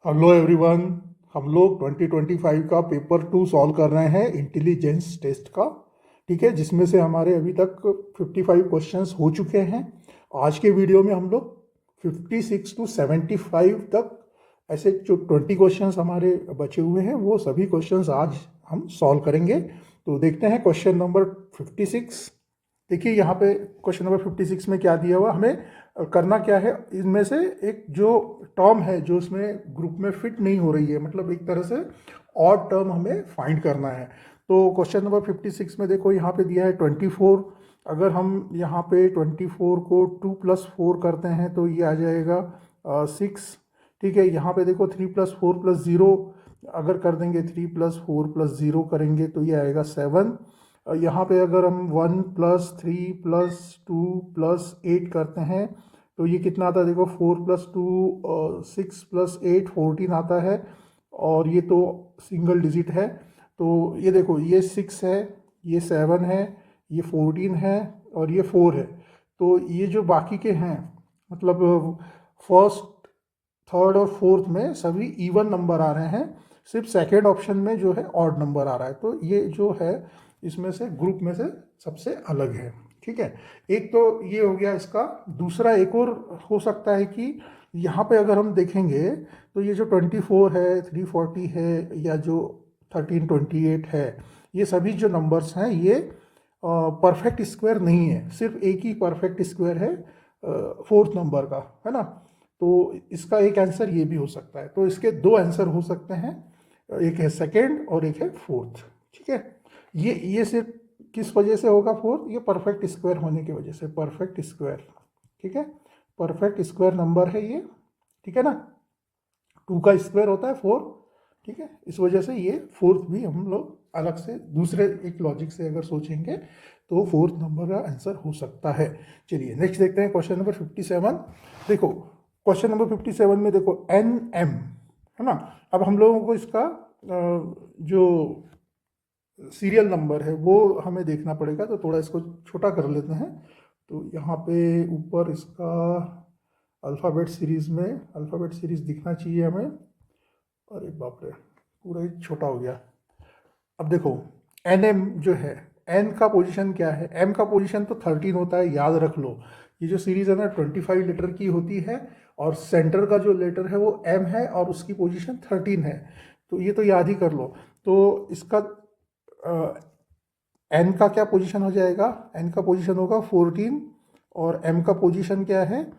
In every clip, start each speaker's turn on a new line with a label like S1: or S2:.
S1: Hello everyone. हम लोग 2025 का पेपर 2 सॉल्व कर रहे हैं इंटेलिजेंस टेस्ट का। ठीक है, जिसमें से हमारे अभी तक 55 क्वेश्चंस हो चुके हैं। आज के वीडियो में हम लोग 56 टू 75 तक ऐसे जो 20 क्वेश्चंस हमारे बचे हुए हैं वो सभी क्वेश्चंस आज हम सॉल्व करेंगे। तो देखते हैं क्वेश्चन नंबर 56। देखिए यहाँ पे क्वेश्चन नंबर 56 में क्या दिया हुआ हमें करना क्या है। इनमें से एक जो टर्म है जो इसमें ग्रुप में फिट नहीं हो रही है, मतलब एक तरह से ऑड टर्म हमें फाइंड करना है। तो क्वेश्चन नंबर 56 में देखो यहाँ पे दिया है 24। अगर हम यहाँ पे 24 को 2+4 करते हैं तो ये आ जाएगा 6। ठीक है, यहाँ पे देखो 3+4+0 अगर कर देंगे, 3+4+0 करेंगे तो ये आएगा 7। यहाँ पे अगर हम 1+3+2+8 करते हैं तो ये कितना आता है, देखो 4+2 6+8 14 आता है। और ये तो सिंगल डिजिट है। तो ये देखो ये 6 है, ये 7 है, ये 14 है और ये 4 है। तो ये जो बाकी के हैं, मतलब फर्स्ट थर्ड और फोर्थ में सभी इवन नंबर आ रहे हैं, सिर्फ सेकेंड ऑप्शन में जो है ऑड नंबर आ रहा है। तो ये जो है इसमें से ग्रुप में से सबसे अलग है। ठीक है, एक तो ये हो गया इसका। दूसरा एक और हो सकता है कि यहाँ पे अगर हम देखेंगे तो ये जो 24 है, 340 है, या जो 1328 है, ये सभी जो नंबर्स हैं ये परफेक्ट स्क्वायर नहीं है। सिर्फ एक ही परफेक्ट स्क्वायर है फोर्थ नंबर का, है ना। तो इसका एक आंसर ये भी हो सकता है। तो इसके दो आंसर हो सकते हैं, एक है सेकेंड और एक है फोर्थ। ठीक है, ये सिर्फ किस वजह से होगा फोर्थ, ये परफेक्ट स्क्वायर होने की वजह से, परफेक्ट स्क्वायर। ठीक है, परफेक्ट स्क्वायर नंबर है ये। ठीक है ना, 2 का स्क्वायर होता है 4। ठीक है, इस वजह से ये फोर्थ भी हम लोग अलग से दूसरे एक लॉजिक से अगर सोचेंगे तो फोर्थ नंबर का आंसर हो सकता है। चलिए नेक्स्ट देखते हैं क्वेश्चन नंबर 57। देखो क्वेश्चन नंबर 57 में देखो एन एम, है ना। अब हम लोगों को इसका जो सीरियल नंबर है वो हमें देखना पड़ेगा। तो थोड़ा इसको छोटा कर लेते हैं। तो यहाँ पे ऊपर इसका अल्फ़ाबेट सीरीज़ में अल्फ़ाबेट सीरीज़ दिखना चाहिए हमें। अरे बाप रे, पूरा ही छोटा हो गया। अब देखो एन एम जो है, एन का पोजीशन क्या है, एम का पोजीशन तो 13 होता है, याद रख लो। ये जो सीरीज़ है ना 25 लेटर की होती है और सेंटर का जो लेटर है वो एम है और उसकी पोजीशन 13 है। तो ये तो याद ही कर लो। तो इसका एन का क्या पोजीशन हो जाएगा, एन का पोजीशन होगा 14 और एम का पोजीशन क्या है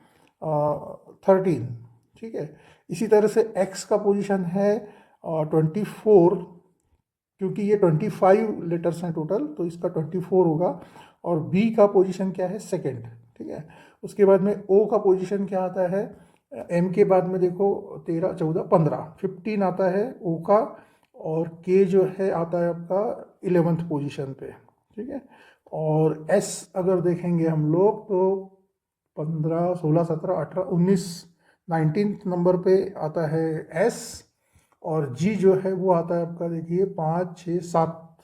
S1: 13। ठीक है, इसी तरह से एक्स का पोजीशन है 24, क्योंकि ये 25 लेटर्स हैं टोटल तो इसका 24 होगा। और बी का पोजीशन क्या है, सेकंड। ठीक है, उसके बाद में ओ का पोजीशन क्या आता है, एम के बाद में देखो 13 14 15 15 आता है ओ का। और के जो है आता है आपका 11th पोजीशन पे। ठीक है, और एस अगर देखेंगे हम लोग तो 15 16 17 18 19 19th नंबर पे आता है एस। और जी जो है वो आता है आपका, देखिए 5 6 7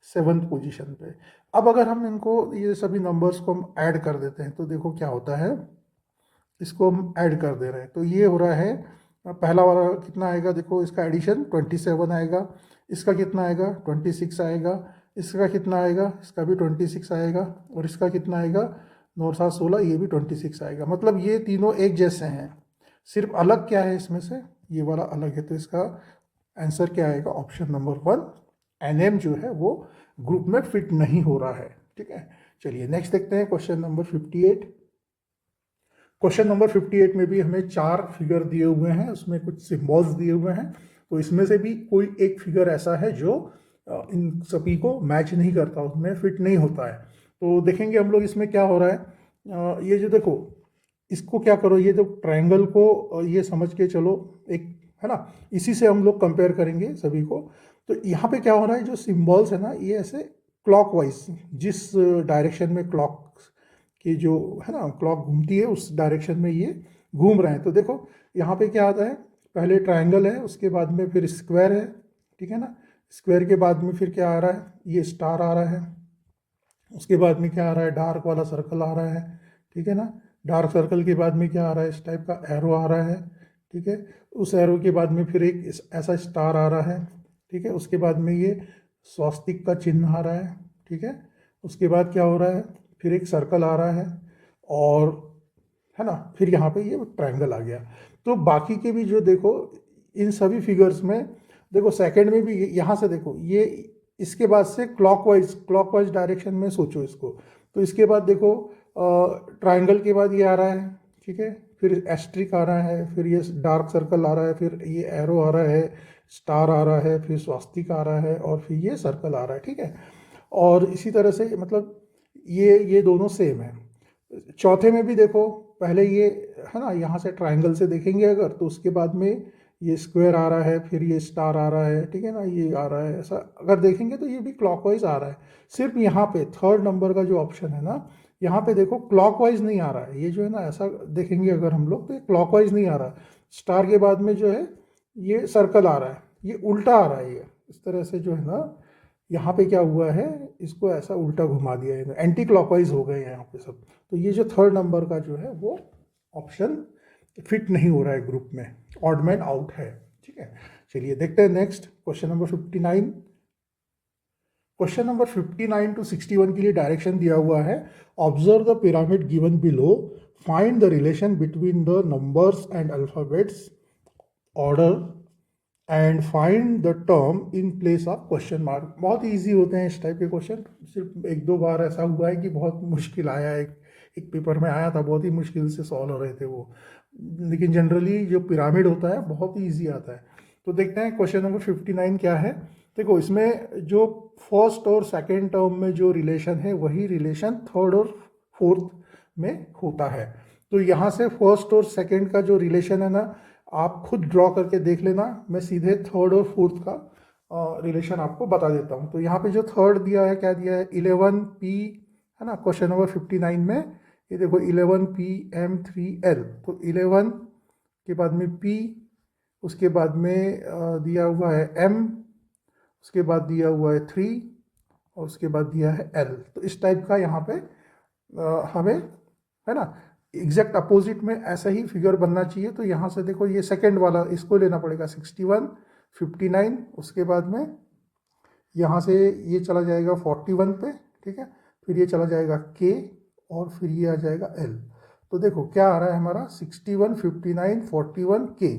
S1: 7th पोजीशन पे। अब अगर हम इनको ये सभी नंबर्स को हम ऐड कर देते हैं तो देखो क्या होता है। इसको हम ऐड कर दे रहे हैं तो ये हो रहा है, पहला वाला कितना आएगा, देखो इसका एडिशन 27 आएगा, इसका कितना आएगा 26 आएगा, इसका कितना आएगा, इसका भी 26 आएगा, और इसका कितना आएगा 9 7 16, ये भी 26 आएगा। मतलब ये तीनों एक जैसे हैं, सिर्फ अलग क्या है इसमें से, ये वाला अलग है। तो इसका आंसर क्या आएगा, ऑप्शन नंबर 1, एन एम जो है वो ग्रुप में फिट नहीं हो रहा है। ठीक है, चलिए नेक्स्ट देखते हैं क्वेश्चन नंबर 58। क्वेश्चन नंबर 58 में भी हमें 4 फिगर दिए हुए हैं, उसमें कुछ सिम्बॉल्स दिए हुए हैं। तो इसमें से भी कोई एक फिगर ऐसा है जो इन सभी को मैच नहीं करता, उसमें फिट नहीं होता है। तो देखेंगे हम लोग इसमें क्या हो रहा है। ये जो देखो, इसको क्या करो, ये जो ट्रायंगल को ये समझ के चलो एक, है ना, इसी से हम लोग कंपेयर करेंगे सभी को। तो यहाँ पे क्या हो रहा है, जो सिम्बॉल्स है ना ये ऐसे क्लॉकवाइज, जिस डायरेक्शन में क्लॉक कि जो है ना क्लॉक घूमती है उस डायरेक्शन में ये घूम रहे हैं। तो देखो यहाँ पे क्या आता है, पहले ट्रायंगल है, उसके बाद में फिर स्क्वायर है। ठीक है ना, स्क्वायर के बाद में फिर क्या आ रहा है, ये स्टार आ रहा है। उसके बाद में क्या आ रहा है, डार्क वाला सर्कल आ रहा है। ठीक है ना, डार्क सर्कल के बाद में क्या आ रहा है, इस टाइप का एरो आ रहा है। ठीक है। उस एरो के बाद में फिर एक ऐसा स्टार आ रहा है, ठीक है। उसके बाद में ये स्वास्तिक का चिन्ह आ रहा है, ठीक है। उसके बाद क्या हो रहा है, फिर एक सर्कल आ रहा है, और है ना, फिर यहाँ पे ये ट्रायंगल आ गया। तो बाकी के भी जो देखो इन सभी फिगर्स में देखो, सेकंड में भी यहाँ से देखो ये, इसके बाद से क्लॉकवाइज डायरेक्शन में सोचो इसको। तो इसके बाद देखो ट्रायंगल के बाद ये आ रहा है, ठीक है। फिर एस्ट्रिक आ रहा है, फिर ये डार्क सर्कल आ रहा है, फिर ये एरो आ रहा है, स्टार आ रहा है, फिर स्वास्तिक आ रहा है, और फिर ये सर्कल आ रहा है, ठीक है। और इसी तरह से मतलब ये दोनों सेम है। चौथे में भी देखो, पहले ये है ना, यहाँ से ट्रायंगल से देखेंगे अगर, तो उसके बाद में ये स्क्वायर आ रहा है, फिर ये स्टार आ रहा है, ठीक है ना, ये आ रहा है, ऐसा अगर देखेंगे तो ये भी क्लॉकवाइज आ रहा है। सिर्फ यहाँ पे थर्ड नंबर का जो ऑप्शन है ना, यहाँ पे देखो क्लॉकवाइज नहीं आ रहा है, ये जो है ना, ऐसा देखेंगे अगर हम लोग तो ये क्लॉकवाइज नहीं आ रहा है। स्टार के बाद में जो है ये सर्कल आ रहा है, ये उल्टा आ रहा है, ये इस तरह से जो है ना, यहाँ पे क्या हुआ है, इसको ऐसा उल्टा घुमा दिया है, एंटी क्लॉकवाइज हो गए यहाँ पे सब। तो ये जो थर्ड नंबर का जो है वो ऑप्शन फिट नहीं हो रहा है ग्रुप में, ऑड मैन आउट है, ठीक है। चलिए देखते हैं next question number 59। Question number 59 to 61 के लिए डायरेक्शन दिया हुआ है, observe the pyramid given below, find the relation between the numbers and alphabets order and find the term in place of question mark. बहुत ईजी होते हैं इस type के क्वेश्चन, सिर्फ एक दो बार ऐसा हुआ है कि बहुत मुश्किल आया है, एक पेपर में आया था, बहुत ही मुश्किल से सॉल्व हो रहे थे वो, लेकिन जनरली जो पिरामिड होता है बहुत ही ईजी आता है। तो देखते हैं क्वेश्चन नंबर 59 क्या है। देखो इसमें जो फर्स्ट और सेकेंड टर्म में जो रिलेशन है वही रिलेशन थर्ड और फोर्थ में होता है। तो यहाँ से फर्स्ट और सेकेंड का जो रिलेशन है ना, आप खुद ड्रॉ करके देख लेना, मैं सीधे थर्ड और फोर्थ का रिलेशन आपको बता देता हूँ। तो यहाँ पे जो थर्ड दिया है, क्या दिया है, 11p है ना, क्वेश्चन नंबर 59 में ये देखो 11PM3L। तो 11 के बाद में p, उसके बाद में दिया हुआ है m, उसके बाद दिया हुआ है 3, और उसके बाद दिया है l। तो इस टाइप का यहाँ पे हमें है ना एग्जैक्ट अपोजिट में ऐसा ही फिगर बनना चाहिए। तो यहाँ से देखो ये सेकंड वाला इसको लेना पड़ेगा 61, 59, उसके बाद में यहाँ से ये चला जाएगा 41 पे, ठीक है। फिर ये चला जाएगा k, और फिर ये आ जाएगा l। तो देखो क्या आ रहा है हमारा 61, 59, 41 k,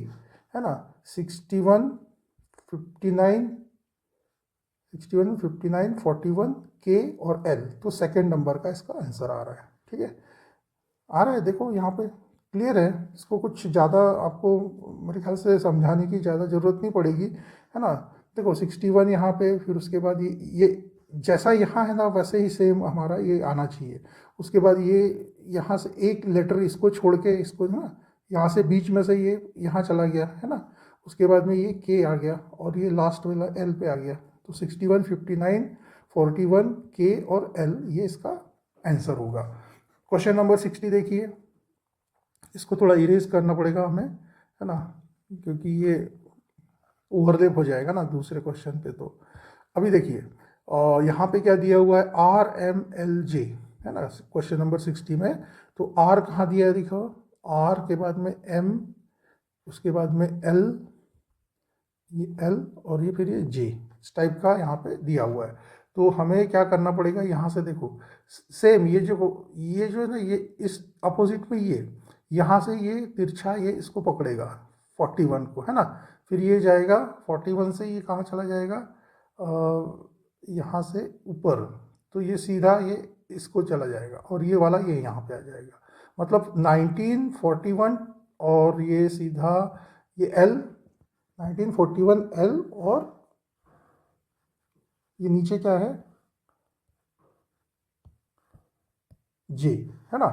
S1: है ना, 61, 59, 61, 59, 41 k और l। तो सेकेंड नंबर का इसका आंसर आ रहा है, ठीक है। आ रहा है, देखो यहाँ पे क्लियर है, इसको कुछ ज़्यादा आपको मेरे ख्याल से समझाने की ज़्यादा ज़रूरत नहीं पड़ेगी, है ना। देखो 61 यहाँ पे, फिर उसके बाद ये जैसा यहाँ है ना वैसे ही सेम हमारा ये आना चाहिए। उसके बाद ये यहाँ से एक लेटर इसको छोड़ के, इसको ना यहाँ से बीच में से ये यहाँ चला गया, है ना। उसके बाद में ये के आ गया, और ये लास्ट वाला एल पे आ गया। तो 61, 59, 41 के और एल, ये इसका आंसर होगा। क्वेश्चन नंबर 60 देखिए, इसको थोड़ा इरेज करना पड़ेगा हमें, है ना, क्योंकि ये ओवरलैप हो जाएगा ना दूसरे क्वेश्चन पे। तो अभी देखिए यहाँ पे क्या दिया हुआ है, RMLJ, है ना, क्वेश्चन नंबर 60 में। तो R कहाँ दिया है, देखो R के बाद में M, उसके बाद में L, ये L, और ये फिर ये J, इस टाइप का यहाँ पे दिया हुआ है। तो हमें क्या करना पड़ेगा, यहाँ से देखो सेम ये जो है ना, ये इस अपोजिट में ये यहाँ से ये तिरछा ये इसको पकड़ेगा 41 को, है ना। फिर ये जाएगा 41 से ये कहाँ चला जाएगा, यहाँ से ऊपर, तो ये सीधा ये इसको चला जाएगा, और ये वाला ये यहाँ पे आ जाएगा। मतलब 1941, और ये सीधा ये L, 1941 L, और ये नीचे क्या है, J, है ना।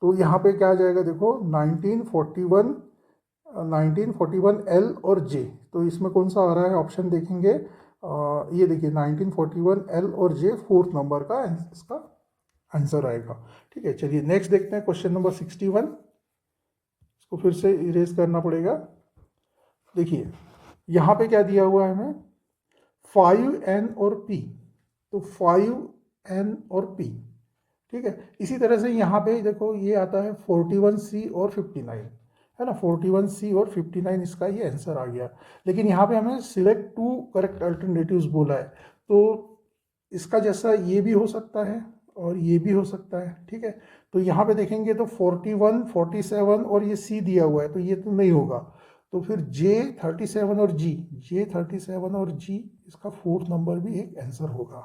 S1: तो यहाँ पे क्या आ जाएगा, देखो 1941, 1941 L और J। तो इसमें कौन सा आ रहा है ऑप्शन देखेंगे, ये देखिए 1941 L और J फोर्थ नंबर का इसका आंसर आएगा, ठीक है। चलिए नेक्स्ट देखते हैं क्वेश्चन नंबर 61। इसको फिर से इरेज करना पड़ेगा। देखिए यहाँ पे क्या दिया हुआ है हमें, 5N और P। तो 5N और P, ठीक है। इसी तरह से यहाँ पे देखो ये आता है 41C और 59, है ना, 41C और 59 इसका ये आंसर आ गया। लेकिन यहाँ पे हमें सिलेक्ट 2 करेक्ट अल्टरनेटिव्स बोला है, तो इसका जैसा ये भी हो सकता है और ये भी हो सकता है, ठीक है। तो यहाँ पे देखेंगे तो 41, 47 और ये C दिया हुआ है, तो ये तो नहीं होगा। तो फिर J37 और J37 और G इसका 4th नंबर भी एक आंसर होगा,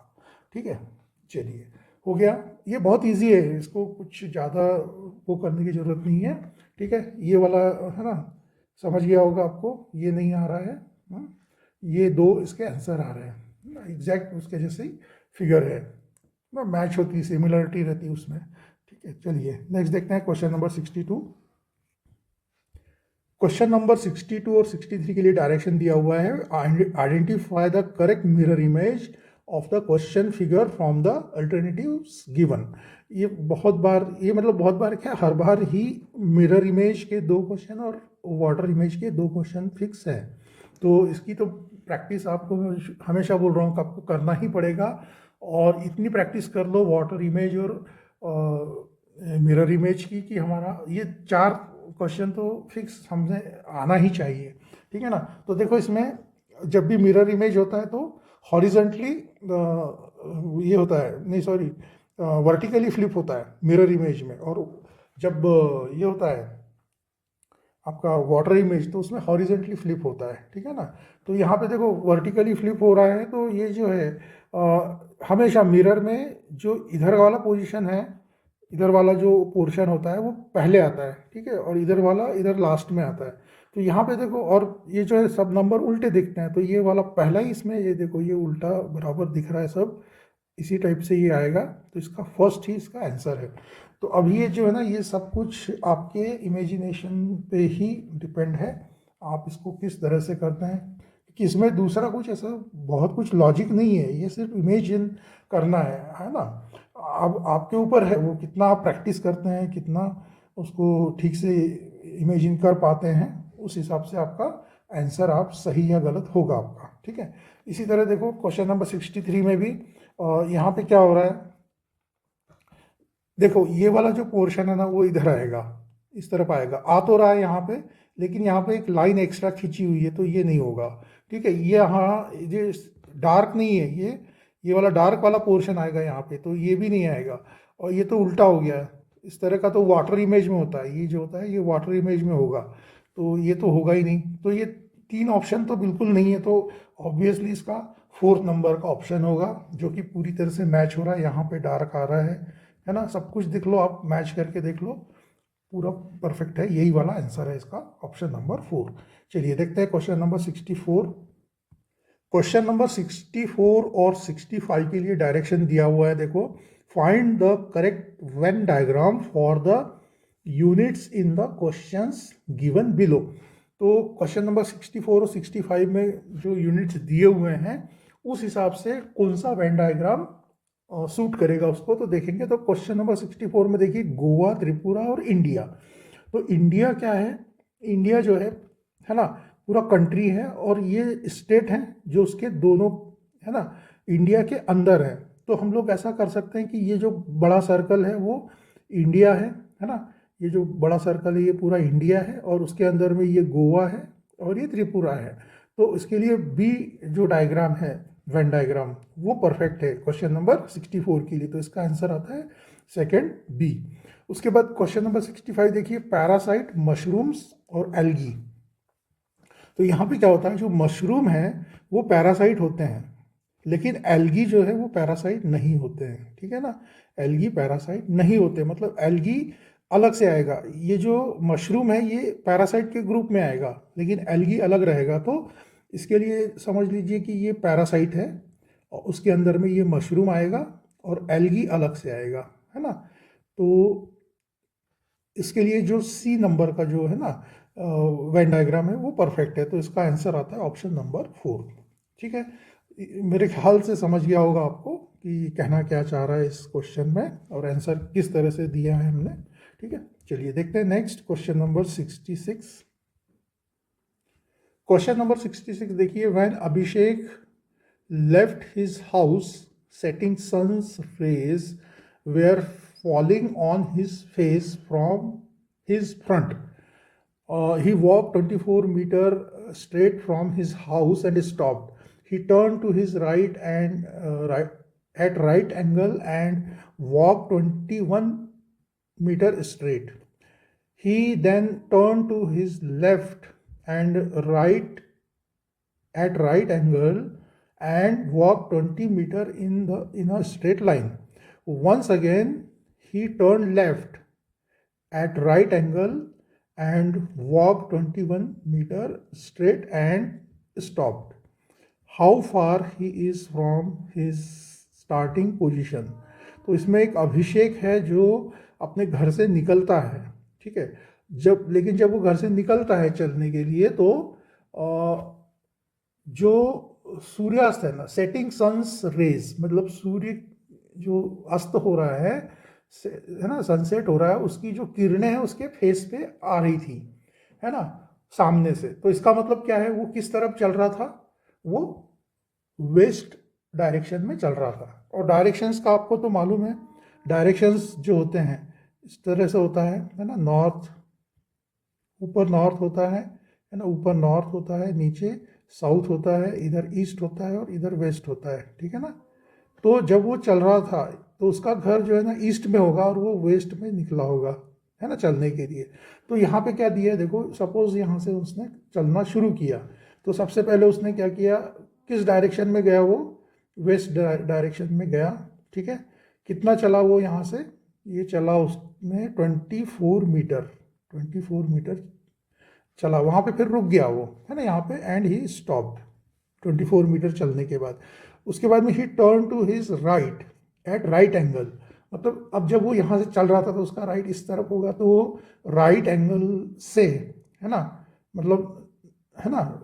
S1: ठीक है। चलिए, हो गया। ये बहुत इजी है, इसको कुछ ज़्यादा वो करने की ज़रूरत नहीं है, ठीक है। ये वाला है ना, समझ गया होगा आपको, ये नहीं आ रहा है, ये 2 इसके आंसर आ रहे हैं, एग्जैक्ट उसके जैसे ही फिगर है, मैच होती है, सिमिलरिटी रहती है उसमें, ठीक है। चलिए नेक्स्ट देखते हैं क्वेश्चन नंबर 62। क्वेश्चन नंबर 62 और 63 के लिए डायरेक्शन दिया हुआ है, identify the correct mirror image of the question figure from the alternatives given. ये बहुत बार, ये मतलब बहुत बार क्या, हर बार ही मिरर इमेज के 2 क्वेश्चन और वाटर इमेज के 2 क्वेश्चन फिक्स हैं, तो इसकी तो प्रैक्टिस आपको हमेशा बोल रहा हूँ कि आपको करना ही पड़ेगा। और इतनी प्रैक्टिस कर लो वाटर इमेज और मिरर इमेज की कि हमारा ये 4 क्वेश्चन तो फिक्स हमसे आना ही चाहिए, ठीक है ना। तो देखो, इसमें जब भी मिरर इमेज होता है तो हॉरिजेंटली ये होता है, नहीं सॉरी, वर्टिकली फ्लिप होता है मिरर इमेज में, और जब ये होता है आपका वाटर इमेज तो उसमें हॉरिजेंटली फ्लिप होता है, ठीक है ना। तो यहाँ पे देखो वर्टिकली फ्लिप हो रहा है, तो ये जो है हमेशा मिरर में जो इधर वाला पोजीशन है, इधर वाला जो पोर्शन होता है वो पहले आता है, ठीक है, और इधर वाला इधर लास्ट में आता है। तो यहाँ पे देखो, और ये जो है सब नंबर उल्टे दिखते हैं, तो ये वाला पहला ही इसमें, ये देखो ये उल्टा बराबर दिख रहा है सब, इसी टाइप से ये आएगा, तो इसका फर्स्ट ही इसका आंसर है। तो अब ये जो है ना, ये सब कुछ आपके इमेजिनेशन पे ही डिपेंड है, आप इसको किस तरह से करते हैं, कि इसमें दूसरा कुछ ऐसा बहुत कुछ लॉजिक नहीं है, ये सिर्फ इमेजिन करना है ना। अब आपके ऊपर है वो कितना आप प्रैक्टिस करते हैं, कितना उसको ठीक से इमेजिन कर पाते हैं, उस हिसाब से आपका आंसर आप सही या गलत होगा आपका, ठीक है। इसी तरह देखो क्वेश्चन नंबर 63 में भी यहाँ पे क्या हो रहा है, देखो ये वाला जो पोर्शन है ना वो इधर आएगा, इस तरफ आएगा, आ तो रहा है यहाँ पे, लेकिन यहाँ पे एक लाइन एक्स्ट्रा खींची हुई है, तो ये नहीं होगा, ठीक है। ये यहाँ ये डार्क नहीं है, ये वाला डार्क वाला पोर्शन आएगा यहाँ पे, तो ये भी नहीं आएगा, और ये तो उल्टा हो गया, इस तरह का तो वाटर इमेज में होता है, ये जो होता है ये वाटर इमेज में होगा, तो ये तो होगा ही नहीं। तो ये 3 ऑप्शन तो बिल्कुल नहीं है, तो ऑब्वियसली इसका 4th नंबर का ऑप्शन होगा, जो कि पूरी तरह से मैच हो रहा है, यहाँ पे डार्क आ रहा है ना, सब कुछ देख लो, आप मैच करके देख लो, पूरा परफेक्ट है, यही वाला आंसर है इसका, ऑप्शन नंबर 4। चलिए देखते हैं क्वेश्चन नंबर 64। क्वेश्चन नंबर 64 और 65 के लिए डायरेक्शन दिया हुआ है, देखो, find the correct Venn diagram for the units in the questions given below. तो क्वेश्चन नंबर 64 और 65 में जो यूनिट्स दिए हुए हैं उस हिसाब से कौन सा वेन डायग्राम सूट करेगा उसको, तो देखेंगे। तो क्वेश्चन नंबर 64 में देखिए, गोवा, त्रिपुरा और इंडिया। तो इंडिया क्या है, इंडिया जो है ना, पूरा कंट्री है, और ये स्टेट हैं जो उसके दोनों, है ना, इंडिया के अंदर है। तो हम लोग ऐसा कर सकते हैं कि ये जो बड़ा सर्कल है वो इंडिया है ना, ये जो बड़ा सर्कल है ये पूरा इंडिया है, और उसके अंदर में ये गोवा है और ये त्रिपुरा है। तो इसके लिए बी जो डायग्राम है, वेन डायग्राम, वो परफेक्ट है क्वेश्चन नंबर 64 के लिए, तो इसका आंसर आता है सेकंड बी। उसके बाद क्वेश्चन नंबर 65 देखिए, पैरासाइट, मशरूम्स और एल्गी। तो यहाँ पे क्या होता है, जो मशरूम है वो पैरासाइट होते हैं, लेकिन एल्गी जो है वो पैरासाइट नहीं होते हैं, ठीक है ना। एल्गी पैरासाइट नहीं होते, मतलब एल्गी अलग से आएगा, ये जो मशरूम है ये पैरासाइट के ग्रुप में आएगा, लेकिन एल्गी अलग रहेगा। तो इसके लिए समझ लीजिए कि ये पैरासाइट है, और उसके अंदर में ये मशरूम आएगा, और एल्गी अलग से आएगा, है ना। तो इसके लिए जो सी नंबर का जो है ना वेन डायग्राम है वो परफेक्ट है, तो इसका आंसर आता है ऑप्शन नंबर 4, ठीक है। मेरे ख्याल से समझ गया होगा आपको कि कहना क्या चाह रहा है इस क्वेश्चन में, और आंसर किस तरह से दिया है हमने, ठीक है। चलिए देखते हैं next question number 66। Question number 66 देखिए, when Abhishek left his house setting sun's rays were falling on his face from his front, He walked 24 meter straight from his house and stopped. He turned to his right and at right angle and walked 21 meter straight. He then turned to his left and right at right angle and walked 20 meter in a straight line. Once again he turned left at right angle and walked 21 meter straight and stopped. How far he is from his starting position? तो इसमें एक अभिषेक है जो अपने घर से निकलता है, ठीक है। लेकिन जब वो घर से निकलता है चलने के लिए तो जो सूर्यास्त है ना, सेटिंग सन्स रेज, मतलब सूर्य जो अस्त हो रहा है ना, सनसेट हो रहा है, उसकी जो किरणें हैं उसके फेस पे आ रही थी, है ना, सामने से। तो इसका मतलब क्या है, वो किस तरफ चल रहा था, वो वेस्ट डायरेक्शन में चल रहा था। और डायरेक्शंस का आपको तो मालूम है, डायरेक्शंस जो होते हैं इस तरह से होता है ना, नॉर्थ, ऊपर नॉर्थ होता है ना, ऊपर नॉर्थ होता है, नीचे साउथ होता है, इधर ईस्ट होता है और इधर वेस्ट होता है, ठीक है ना। तो जब वो चल रहा था तो उसका घर जो है ना ईस्ट में होगा और वो वेस्ट में निकला होगा, है ना, चलने के लिए। तो यहाँ पे क्या दिया है देखो, सपोज यहाँ से उसने चलना शुरू किया तो सबसे पहले उसने क्या किया, किस डायरेक्शन में गया, वो वेस्ट डायरेक्शन में गया, ठीक है। कितना चला वो यहाँ से, ये चला उसने 24 मीटर, 24 मीटर चला, वहाँ पे फिर रुक गया वो, है ना, यहाँ पे, एंड ही स्टॉप्ड 24 मीटर चलने के बाद। उसके बाद में ही turn to his right at right angle, मतलब अब जब वो यहाँ से चल रहा था तो उसका राइट इस तरफ होगा, तो वो राइट एंगल से, है ना, मतलब, है ना,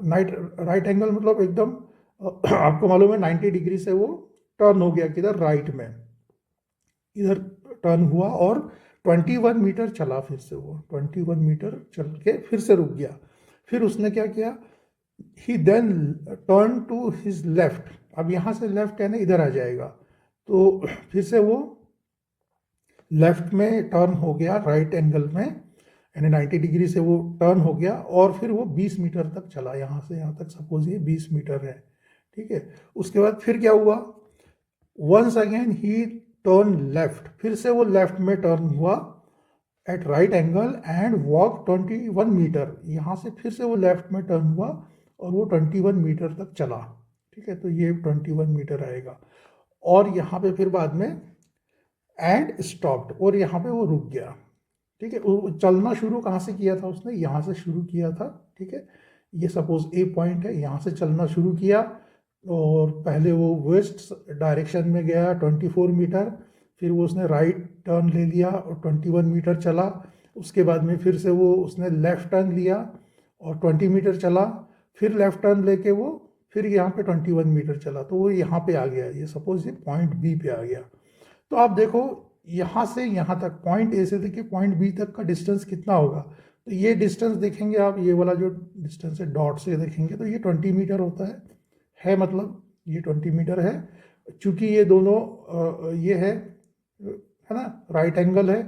S1: राइट एंगल मतलब एकदम आपको मालूम है 90 डिग्री से वो टर्न हो गया किधर, राइट में, इधर टर्न हुआ और 21 मीटर चला, फिर से वो 21 मीटर चल के फिर से रुक गया। फिर उसने क्या किया, he then turn to his left, अब यहाँ से लेफ्ट है ना इधर आ जाएगा, तो फिर से वो लेफ्ट में टर्न हो गया राइट एंगल में, यानी 90 डिग्री से वो टर्न हो गया और फिर वो 20 मीटर तक चला, यहाँ से यहाँ तक सपोज ये 20 मीटर है, ठीक है। उसके बाद फिर क्या हुआ, वंस अगेन ही टर्न लेफ्ट, फिर से वो लेफ्ट में टर्न हुआ at right angle and walk 21 metre, यहाँ से फिर से वो लेफ्ट में टर्न हुआ और वो 21 मीटर तक चला, ठीक है। तो ये 21 मीटर आएगा और यहाँ पे फिर बाद में एंड स्टॉप्ड, और यहाँ पे वो रुक गया, ठीक है। वो चलना शुरू कहाँ से किया था उसने, यहाँ से शुरू किया था, ठीक है। ये सपोज ए पॉइंट है, यहाँ से चलना शुरू किया और पहले वो वेस्ट डायरेक्शन में गया 24 मीटर, फिर वो उसने राइट टर्न ले लिया और 21 मीटर चला। उसके बाद में फिर से वो उसने लेफ़्ट टर्न लिया और 20 मीटर चला, फिर लेफ़्ट टर्न लेके वो फिर यहाँ पे 21 मीटर चला, तो वो यहाँ पे आ गया, ये सपोज ये पॉइंट बी पे आ गया। तो आप देखो यहाँ से यहाँ तक, पॉइंट ए से देखिए पॉइंट बी तक का डिस्टेंस कितना होगा, तो ये डिस्टेंस देखेंगे आप, ये वाला जो डिस्टेंस है डॉट से देखेंगे तो ये 20 मीटर होता है, मतलब ये 20 मीटर है। चूँकि ये दोनों ये है ना, राइट एंगल है,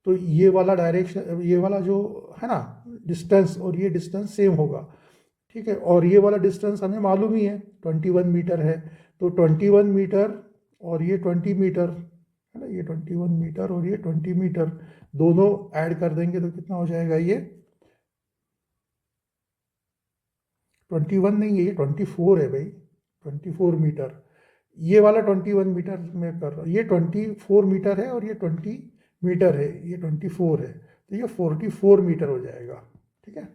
S1: तो ये वाला डायरेक्शन, ये वाला जो है ना डिस्टेंस और ये डिस्टेंस सेम होगा, ठीक है। और ये वाला डिस्टेंस हमें मालूम ही है 21 मीटर है, तो 21 मीटर और ये 20 मीटर है ना, ये 21 मीटर और ये 20 मीटर दोनों ऐड कर देंगे तो कितना हो जाएगा, ये 21 नहीं है, ये 24 है भाई, 24 मीटर। ये वाला 21 मीटर में कर रहा हूँ, ये 24 मीटर है और ये 20 मीटर है, ये 24 है, तो ये 44 मीटर हो जाएगा, ठीक है।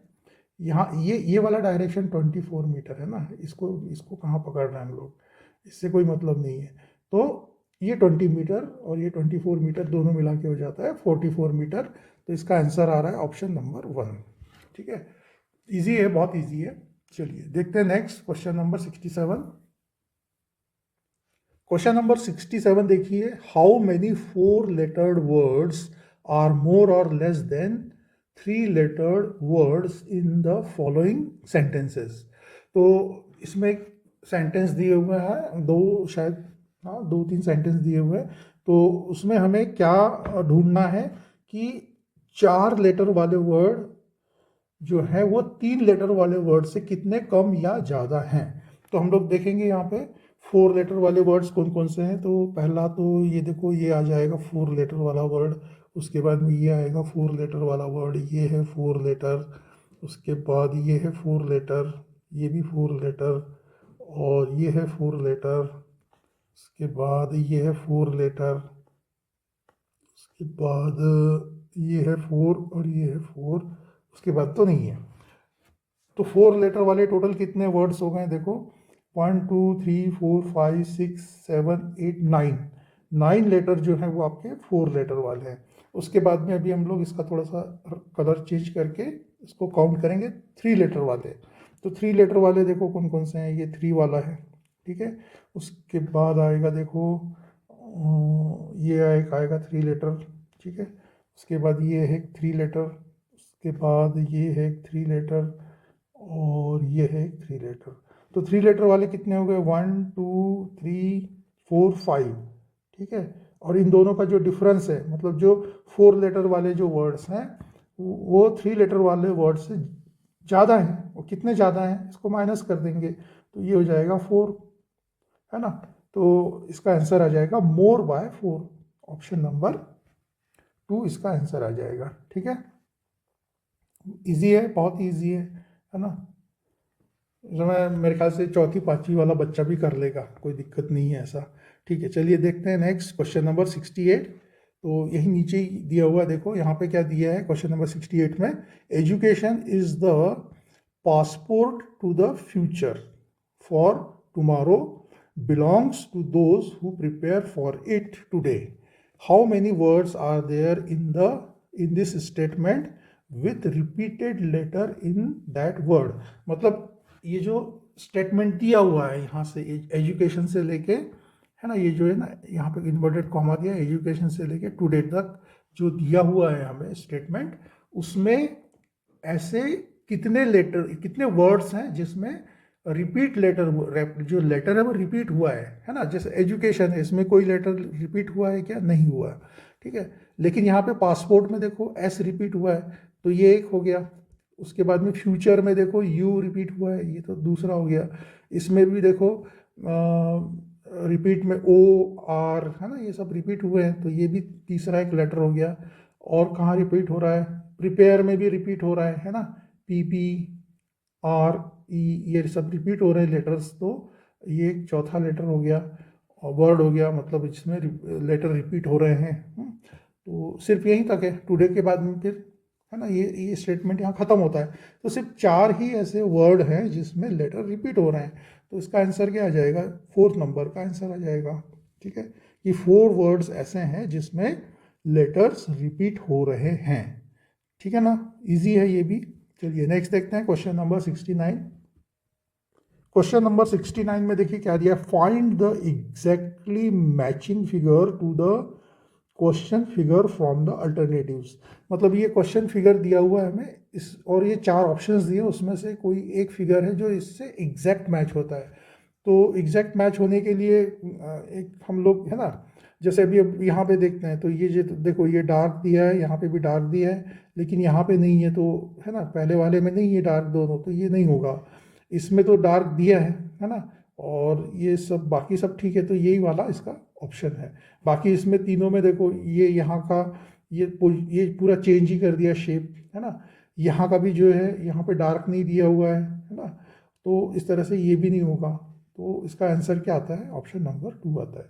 S1: यहाँ ये वाला डायरेक्शन 24 मीटर है ना, इसको इसको कहाँ पकड़ना है हम लोग, इससे कोई मतलब नहीं है। तो ये 20 मीटर और ये 24 मीटर दोनों मिला के हो जाता है 44 मीटर। तो इसका आंसर आ रहा है ऑप्शन नंबर 1, ठीक है। इजी है, बहुत इजी है। चलिए देखते हैं next question number 67। Question number 67 देखिए, how many 4 lettered words are more और less than 3 lettered words in the following sentences. तो इसमें एक सेंटेंस दिए हुए हैं, दो शायद, हाँ 2-3 सेंटेंस दिए हुए हैं। तो उसमें हमें क्या ढूंढना है कि 4 लेटर वाले वर्ड जो है वो 3 लेटर वाले वर्ड से कितने कम या ज़्यादा हैं। तो हम लोग देखेंगे यहाँ पे 4 लेटर वाले वर्ड्स कौन कौन से हैं। तो पहला तो ये देखो, ये आ जाएगा 4 लेटर वाला वर्ड। उसके बाद में ये आएगा 4 लेटर वाला वर्ड, ये है 4 लेटर। उसके बाद ये है 4 लेटर, ये भी 4 लेटर, और ये है 4 लेटर। उसके बाद ये है 4 लेटर। उसके बाद ये है 4 और ये है 4। उसके बाद तो नहीं है। तो 4 लेटर वाले टोटल कितने वर्ड्स हो गए देखो, 1 2 3 4 5 6 7 8 9। 9 लेटर जो है वो आपके 4 लेटर वाले हैं। उसके बाद में अभी हम लोग इसका थोड़ा सा कलर चेंज करके इसको काउंट करेंगे 3 लेटर वाले। तो 3 लेटर वाले देखो कौन कौन से हैं, ये 3 वाला है, ठीक है। उसके बाद आएगा देखो, ये आएगा 3 लेटर, ठीक है। उसके बाद ये है 3 लेटर। उसके बाद ये है 3 लेटर, और ये है 3 लेटर। तो 3 लेटर वाले कितने हो गए, 1 2 3 4 5, ठीक है। और इन दोनों का जो डिफरेंस है, मतलब जो 4 लेटर वाले जो वर्ड्स हैं वो 3 लेटर वाले वर्ड से ज़्यादा हैं। वो कितने ज़्यादा हैं, इसको माइनस कर देंगे तो ये हो जाएगा 4, है ना। तो इसका आंसर आ जाएगा मोर बाय 4। ऑप्शन नंबर 2 इसका आंसर आ जाएगा, ठीक है। इजी है, बहुत ईजी है ना। जो मैं मेरे ख्याल से चौथी पाँचवीं वाला बच्चा भी कर लेगा, कोई दिक्कत नहीं है ऐसा। ठीक है, चलिए देखते हैं नेक्स्ट क्वेश्चन नंबर 68। तो यही नीचे ही दिया हुआ, देखो यहाँ पे क्या दिया है क्वेश्चन नंबर 68 में, education is the passport to the future, for tomorrow belongs to those who prepare for it today. How many words are there in this statement with repeated letter in that word. मतलब ये जो statement दिया हुआ है यहाँ से education से लेके, है ना, ये जो है ना यहाँ पे इन्वर्टेड कॉमा दिया, एजुकेशन से लेके टुडे तक जो दिया हुआ है हमें स्टेटमेंट, उसमें ऐसे कितने लेटर, कितने वर्ड्स हैं जिसमें रिपीट लेटर, जो लेटर है वो रिपीट हुआ है ना। जैसे एजुकेशन है, इसमें कोई लेटर रिपीट हुआ है क्या, नहीं हुआ, ठीक है। लेकिन यहाँ पे पासपोर्ट में देखो एस रिपीट हुआ है, तो ये एक हो गया। उसके बाद में फ्यूचर में देखो यू रिपीट हुआ है, ये तो दूसरा हो गया। इसमें भी देखो रिपीट में ओ आर, है ना, ये सब रिपीट हुए हैं, तो ये भी तीसरा एक लेटर हो गया। और कहाँ रिपीट हो रहा है, प्रिपेयर में भी रिपीट हो रहा है ना, पी पी आर ई, ये सब रिपीट हो रहे हैं लेटर्स। तो ये एक चौथा लेटर हो गया, वर्ड हो गया, मतलब इसमें लेटर रिपीट हो रहे हैं। तो सिर्फ यहीं तक है, टुडे के बाद में फिर, है ना, ये स्टेटमेंट यहाँ ख़त्म होता है। तो सिर्फ 4 ही ऐसे वर्ड हैं जिसमें लेटर रिपीट हो रहे हैं। तो इसका आंसर क्या आ जाएगा, 4th नंबर का आंसर आ जाएगा, ठीक है। कि 4 वर्ड्स ऐसे हैं जिसमें लेटर्स रिपीट हो रहे हैं, ठीक है ना। इजी है ये भी। चलिए नेक्स्ट देखते हैं क्वेश्चन नंबर 69। क्वेश्चन नंबर 69 में देखिए क्या दिया, find the exactly matching figure to the question figure from the alternatives. मतलब ये क्वेश्चन फिगर दिया हुआ है हमें इस, और ये 4 ऑप्शंस दिए, उसमें से कोई एक फिगर है जो इससे एग्जैक्ट मैच होता है। तो एग्जैक्ट मैच होने के लिए एक हम लोग, है ना, जैसे अभी अब यहाँ पे देखते हैं, तो ये जो देखो ये डार्क दिया है, यहाँ पे भी डार्क दिया है, लेकिन यहाँ पे नहीं है, तो है ना, पहले वाले में नहीं है डार्क दोनों, तो ये नहीं होगा। इसमें तो डार्क दिया है ना, और ये सब बाकी सब ठीक है, तो यही वाला इसका ऑप्शन है। बाकी इसमें तीनों में देखो, ये यहाँ का ये पूरा चेंज ही कर दिया शेप, है ना। यहाँ का भी जो है, यहाँ पे डार्क नहीं दिया हुआ है ना, तो इस तरह से ये भी नहीं होगा। तो इसका आंसर क्या आता है, ऑप्शन नंबर 2 आता है।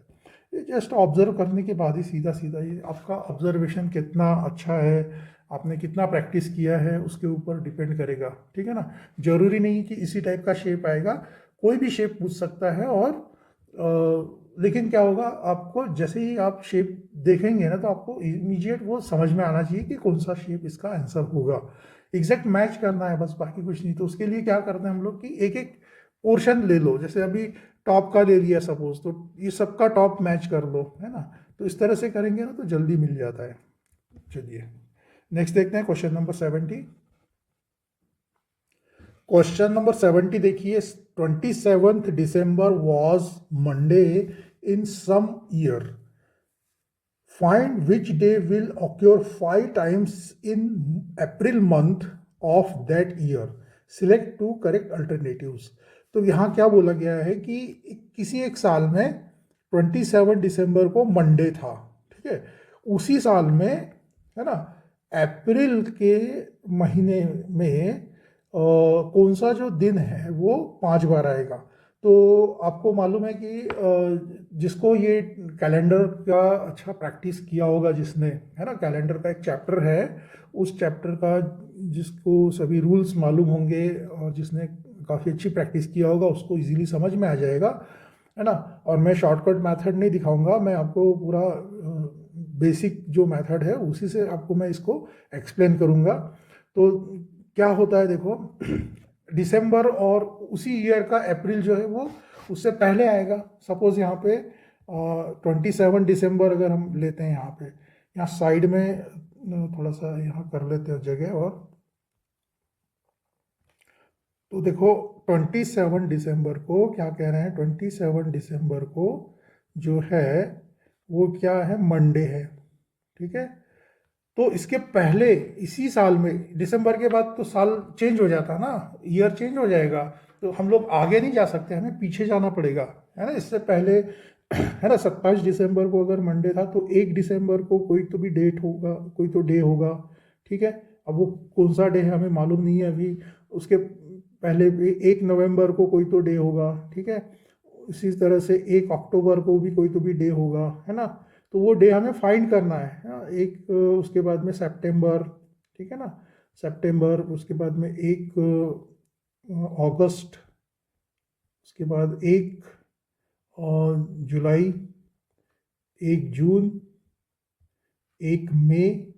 S1: ये जस्ट ऑब्जर्व करने के बाद ही सीधा सीधा, ये आपका ऑब्जर्वेशन कितना अच्छा है, आपने कितना प्रैक्टिस किया है, उसके ऊपर डिपेंड करेगा, ठीक है ना। जरूरी नहीं कि इसी टाइप का शेप आएगा, कोई भी शेप पूछ सकता है। और लेकिन क्या होगा, आपको जैसे ही आप शेप देखेंगे ना, तो आपको इमीडिएट वो समझ में आना चाहिए कि कौन सा शेप इसका आंसर होगा। एग्जैक्ट मैच करना है बस, बाकी कुछ नहीं। तो उसके लिए क्या करते हैं हम लोग कि एक एक पोर्शन ले लो, जैसे अभी टॉप का ले लिया सपोज, तो ये सबका टॉप मैच कर लो, है ना। तो इस तरह से करेंगे ना तो जल्दी मिल जाता है। चलिए नेक्स्ट देखते हैं क्वेश्चन नंबर 70। क्वेश्चन नंबर 70 देखिए, 27th December was Monday in some year, find which day will occur 5 times in April month of that year, select to correct alternatives. तो यहाँ क्या बोला गया है कि किसी एक साल में 27 दिसंबर को मंडे था, ठीक है, उसी साल में, है ना, अप्रैल के महीने में कौन सा जो दिन है वो 5 बार आएगा। तो आपको मालूम है कि जिसको ये कैलेंडर का अच्छा प्रैक्टिस किया होगा, जिसने, है ना, कैलेंडर का एक चैप्टर है, उस चैप्टर का जिसको सभी रूल्स मालूम होंगे और जिसने काफ़ी अच्छी प्रैक्टिस किया होगा, उसको इजीली समझ में आ जाएगा, है ना। और मैं शॉर्टकट मेथड नहीं दिखाऊंगा, मैं आपको पूरा बेसिक जो मेथड है उसी से आपको मैं इसको एक्सप्लेन करूंगा। तो क्या होता है देखो, दिसंबर और उसी ईयर का अप्रैल जो है वो उससे पहले आएगा। सपोज यहाँ पे 27 दिसंबर अगर हम लेते हैं, यहाँ पे, यहाँ साइड में थोड़ा सा यहाँ कर लेते हैं जगह, और तो देखो 27 दिसंबर को क्या कह रहे हैं, 27 दिसंबर को जो है वो क्या है, मंडे है, ठीक है। तो इसके पहले इसी साल में, दिसंबर के बाद तो साल चेंज हो जाता ना, ईयर चेंज हो जाएगा, तो हम लोग आगे नहीं जा सकते, हमें पीछे जाना पड़ेगा, है ना। इससे पहले है ना, 27 दिसंबर को अगर मंडे था तो 1 दिसंबर को कोई तो भी डेट होगा, कोई तो डे होगा, ठीक है। अब वो कौन सा डे है हमें मालूम नहीं है अभी। उसके पहले भी 1 नवंबर को कोई तो डे होगा, ठीक है। इसी तरह से 1 अक्टूबर को भी कोई तो भी डे होगा, है ना। तो वो डे हमें फाइंड करना है, हाँ? एक उसके बाद में सितंबर, ठीक है ना, सितंबर, उसके बाद में 1 अगस्त, उसके बाद 1 जुलाई, 1 जून, 1 मई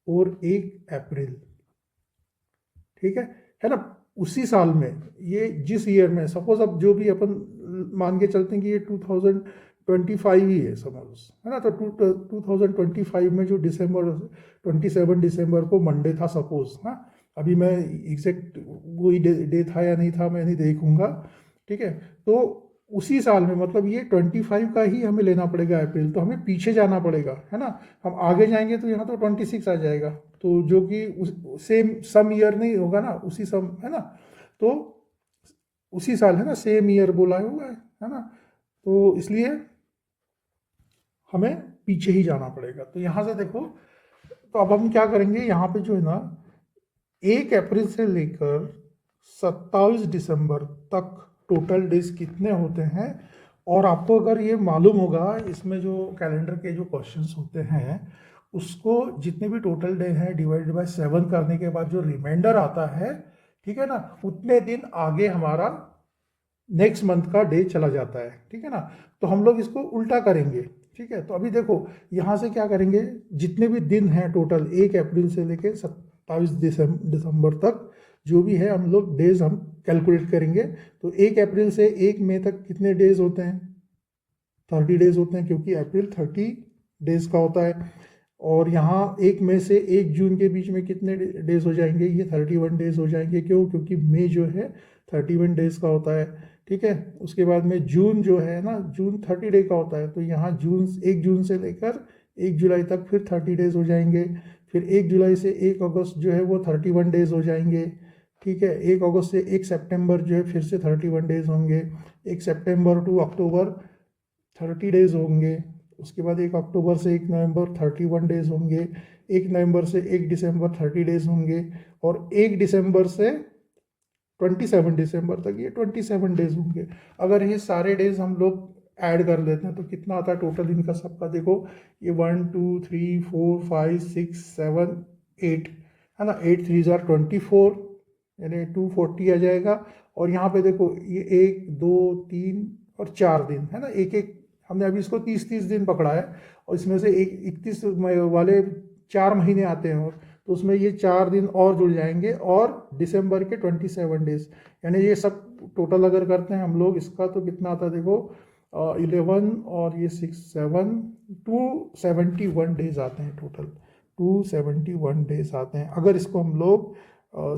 S1: और 1 अप्रैल, ठीक है ना। उसी साल में, ये जिस ईयर में, सपोज अब जो भी अपन मान के चलते हैं कि ये 2025 ही है सपोज, है ना, तो 2025 में जो 27 दिसंबर को मंडे था सपोज, हाँ, अभी मैं एग्जैक्ट वही डे था या नहीं था मैं नहीं देखूंगा, ठीक है। तो उसी साल में, मतलब ये 25 का ही हमें लेना पड़ेगा अप्रैल, तो हमें पीछे जाना पड़ेगा, है ना। हम आगे जाएंगे तो यहाँ तो 26 आ जाएगा, तो जो कि सेम सम ईयर नहीं होगा ना, उसी सम, है ना। तो उसी साल, है ना, सेम ईयर बोला हुआ है ना। तो इसलिए हमें पीछे ही जाना पड़ेगा। तो यहाँ से देखो, तो अब हम क्या करेंगे, यहाँ पे जो है ना, 1 अप्रैल से लेकर 27 दिसंबर तक टोटल डेज कितने होते हैं। और आपको अगर ये मालूम होगा, इसमें जो कैलेंडर के जो क्वेश्चंस होते हैं, उसको जितने भी टोटल डे हैं डिवाइडेड बाय 7 करने के बाद जो रिमाइंडर आता है, ठीक है ना, उतने दिन आगे हमारा नेक्स्ट मंथ का डे चला जाता है, ठीक है ना। तो हम लोग इसको उल्टा करेंगे, ठीक है। तो अभी देखो यहाँ से क्या करेंगे, जितने भी दिन हैं टोटल 1 अप्रैल से लेकर 27 दिसंबर तक, जो भी है हम लोग डेज हम कैलकुलेट करेंगे। तो 1 अप्रैल से 1 मई तक कितने डेज होते हैं, 30 डेज होते हैं, क्योंकि अप्रैल 30 डेज का होता है। और यहाँ 1 मई से 1 जून के बीच में कितने डेज हो जाएंगे, ये 31 डेज हो जाएंगे। क्यों, क्योंकि मई जो है 31 डेज का होता है, ठीक है। उसके बाद में जून जो है ना, जून 30 डे का होता है, तो यहाँ जून 1 जून से लेकर 1 जुलाई तक फिर 30 डेज हो जाएंगे। फिर 1 जुलाई से 1 अगस्त जो है वो 31 डेज हो जाएंगे, ठीक है। 1 अगस्त से 1 सितंबर जो है फिर से 31 डेज होंगे। 1 सितंबर टू अक्टूबर 30 डेज होंगे। उसके बाद 1 अक्टूबर से 1 नवंबर 31 डेज होंगे। 1 नवंबर से 1 दिसंबर 30 डेज होंगे। और 1 दिसंबर से 27 दिसंबर तक ये 27 डेज होंगे। अगर ये सारे डेज हम लोग ऐड कर लेते हैं तो कितना आता है टोटल इनका सबका, देखो ये 1 2 3 4 5 6 7 8, है ना, 8 3 जार 24, यानी 240 आ जाएगा। और यहाँ पे देखो ये 1 2 3 और 4 दिन, है ना, एक एक हमने अभी इसको 30 दिन पकड़ा है, और इसमें से 31 वाले 4 महीने आते हैं, और तो उसमें ये 4 दिन और जुड़ जाएंगे, और दिसंबर के 27 डेज, यानी ये सब टोटल अगर करते हैं हम लोग इसका, तो कितना आता है देखो, 11 और ये 6 7 271 डेज आते हैं टोटल, 271 डेज आते हैं। अगर इसको हम लोग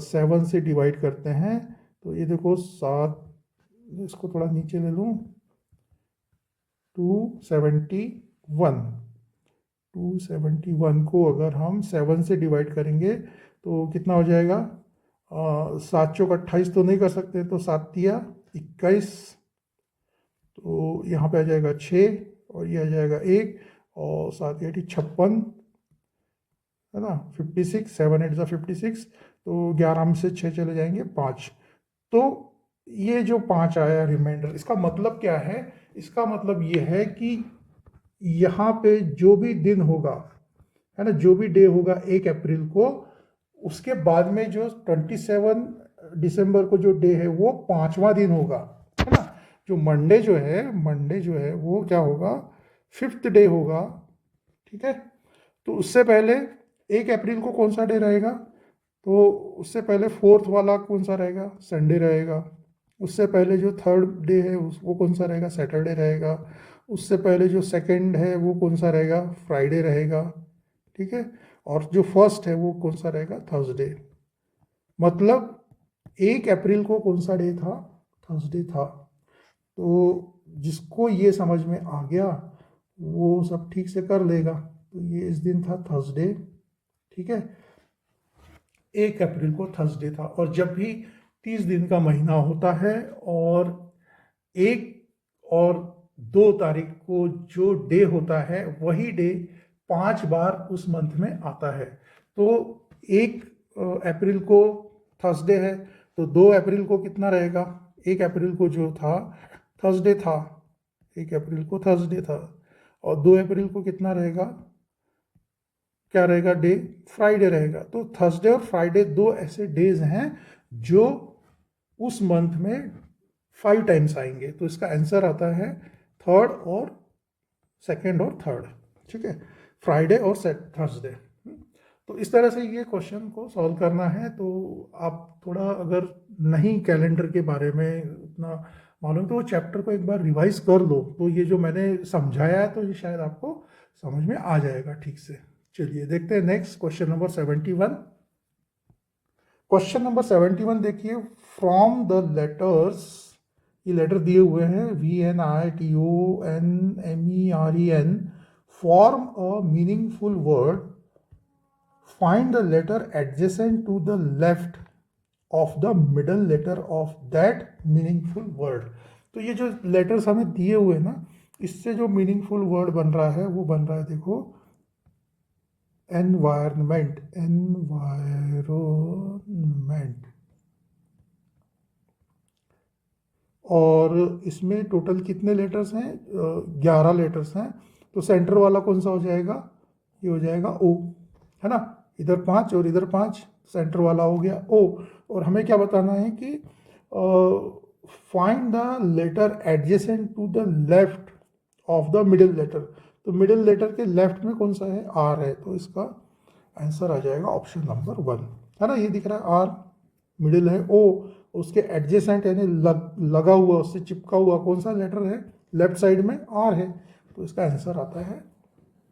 S1: 7 से डिवाइड करते हैं, तो ये देखो 7, इसको थोड़ा नीचे ले लूँ, 271 को अगर हम 7 से डिवाइड करेंगे तो कितना हो जाएगा, 7 चौक 28 तो नहीं कर सकते, तो 7 तिया 21, तो यहाँ पे आ जाएगा 6 और ये आ जाएगा 1, और 7 8 56, है ना, 56, 7 8 56, तो 11 में से 6 चले जाएंगे 5। तो ये जो 5 आया रिमाइंडर, इसका मतलब क्या है, इसका मतलब ये है कि यहाँ पे जो भी दिन होगा, है ना, जो भी डे होगा 1 अप्रैल को, उसके बाद में जो 27 दिसंबर को जो डे है वो 5वां दिन होगा, है ना। जो मंडे जो है वो क्या होगा, 5th डे होगा, ठीक है। तो उससे पहले 1 अप्रैल को कौन सा डे रहेगा, तो उससे पहले 4th वाला कौन सा रहेगा, संडे रहेगा। उससे पहले जो 3rd डे है वो कौन सा रहेगा, सैटरडे रहेगा। उससे पहले जो 2nd है वो कौन सा रहेगा, फ्राइडे रहेगा, ठीक है। और जो 1st है वो कौन सा रहेगा, थर्सडे। मतलब 1 अप्रैल को कौन सा डे था, थर्सडे था। तो जिसको ये समझ में आ गया वो सब ठीक से कर लेगा। तो ये इस दिन था थर्सडे, ठीक है, 1 अप्रैल को थर्सडे था। और जब भी 30 दिन का महीना होता है और 1 और 2 तारीख को जो डे होता है वही डे 5 बार उस मंथ में आता है। तो 1 अप्रैल को थर्सडे है, तो 2 अप्रैल को कितना रहेगा, 1 अप्रैल को जो था थर्सडे था, 1 अप्रैल को थर्सडे था, और 2 अप्रैल को कितना रहेगा, क्या रहेगा, डे फ्राइडे रहेगा। तो थर्सडे और फ्राइडे 2 ऐसे डेज हैं जो उस मंथ में 5 टाइम्स आएंगे। तो इसका आंसर आता है 3rd और 2nd और 3rd, ठीक है, फ्राइडे और थर्सडे। तो इस तरह से ये क्वेश्चन को सॉल्व करना है। तो आप थोड़ा अगर नहीं कैलेंडर के बारे में उतना मालूम तो वो चैप्टर को एक बार रिवाइज कर लो, तो ये जो मैंने समझाया है तो ये शायद आपको समझ में आ जाएगा ठीक से। चलिए देखते हैं next question number 71। Question number 71 देखिए, फ्रॉम द लेटर्स, ये लेटर दिए हुए हैं VNITONMEREN, form a meaningful word, find the letter adjacent to the left of the middle letter of that meaningful word. तो ये जो लेटर्स हमें दिए हुए हैं ना, इससे जो मीनिंगफुल वर्ड बन रहा है वो बन रहा है, देखो, एनवायरमेंट, एनवायरमेंट। और इसमें टोटल कितने लेटर्स हैं, 11 लेटर्स हैं। तो सेंटर वाला कौन सा हो जाएगा, ये हो जाएगा ओ, है ना, इधर 5 और इधर 5, सेंटर वाला हो गया ओ। और हमें क्या बताना है कि find the letter adjacent to the left of the middle letter. तो मिडिल लेटर के लेफ्ट में कौन सा है, आर है। तो इसका आंसर आ जाएगा ऑप्शन नंबर 1, है ना। ये दिख रहा है आर, मिडिल है ओ, उसके एडजेसेंट यानी लगा हुआ, उससे चिपका हुआ कौन सा लेटर है, लेफ्ट साइड में आर है। तो इसका आंसर आता है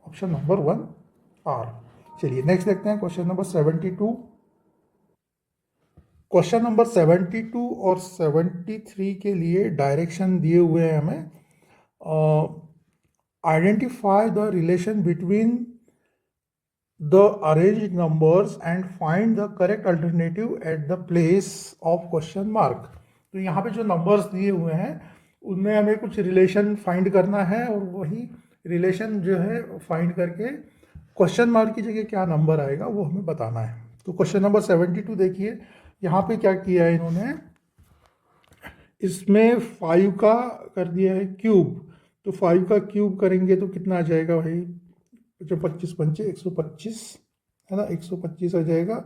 S1: ऑप्शन नंबर 1, आर। चलिए नेक्स्ट देखते हैं क्वेश्चन नंबर 72। क्वेश्चन नंबर 72 और 73 के लिए डायरेक्शन दिए हुए हैं हमें। Identify the relation between the arranged numbers and find the correct alternative at the place of question mark। तो यहाँ पे जो नंबर्स दिए हुए हैं उनमें हमें कुछ रिलेशन फाइंड करना है, और वही रिलेशन जो है फाइंड करके क्वेश्चन मार्क की जगह क्या नंबर आएगा वो हमें बताना है। तो क्वेश्चन नंबर 72 देखिए, यहाँ पे क्या किया है इन्होंने, इसमें 5 का कर दिया है क्यूब। तो 5 का क्यूब करेंगे तो कितना आ जाएगा भाई, जो 25 पंचे 125, है ना, 125 आ जाएगा।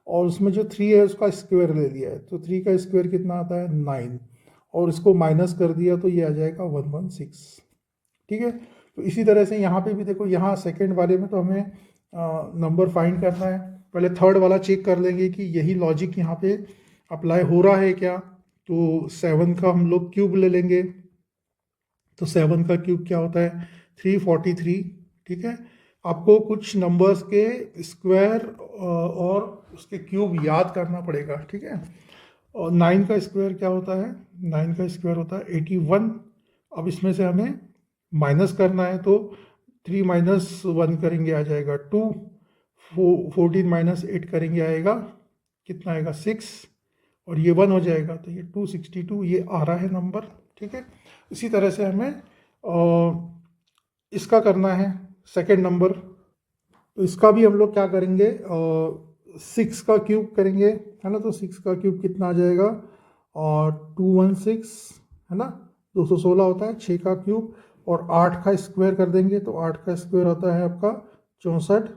S1: और उसमें जो 3 है उसका स्क्वायर ले लिया है, तो 3 का स्क्वायर कितना आता है, 9, और इसको माइनस कर दिया तो ये आ जाएगा 116, ठीक है। तो इसी तरह से यहाँ पे भी देखो, यहाँ सेकंड वाले में तो हमें नंबर फाइंड करना है। पहले थर्ड वाला चेक कर लेंगे कि यही लॉजिक यहाँ पे अप्लाई हो रहा है क्या। तो 7 का हम लोग क्यूब ले लेंगे, तो 7 का क्यूब क्या होता है, 343, ठीक है। आपको कुछ नंबर्स के स्क्वायर और उसके क्यूब याद करना पड़ेगा, ठीक है। और 9 का स्क्वायर क्या होता है, 9 का स्क्वायर होता है 81। अब इसमें से हमें माइनस करना है, तो 3 - 1 करेंगे आ जाएगा 2। 14 माइनस 8 करेंगे आएगा कितना आएगा 6, और ये 1 हो जाएगा तो ये 262 ये आ रहा है नंबर। ठीक है, इसी तरह से हमें इसका करना है सेकंड नंबर। तो इसका भी हम लोग क्या करेंगे, 6 का क्यूब करेंगे, है ना। तो 6 का क्यूब कितना आ जाएगा, और 216 है ना, 216 होता है। 6 का क्यूब और 8 का स्क्वायर कर देंगे तो 8 का स्क्वायर होता है आपका 64,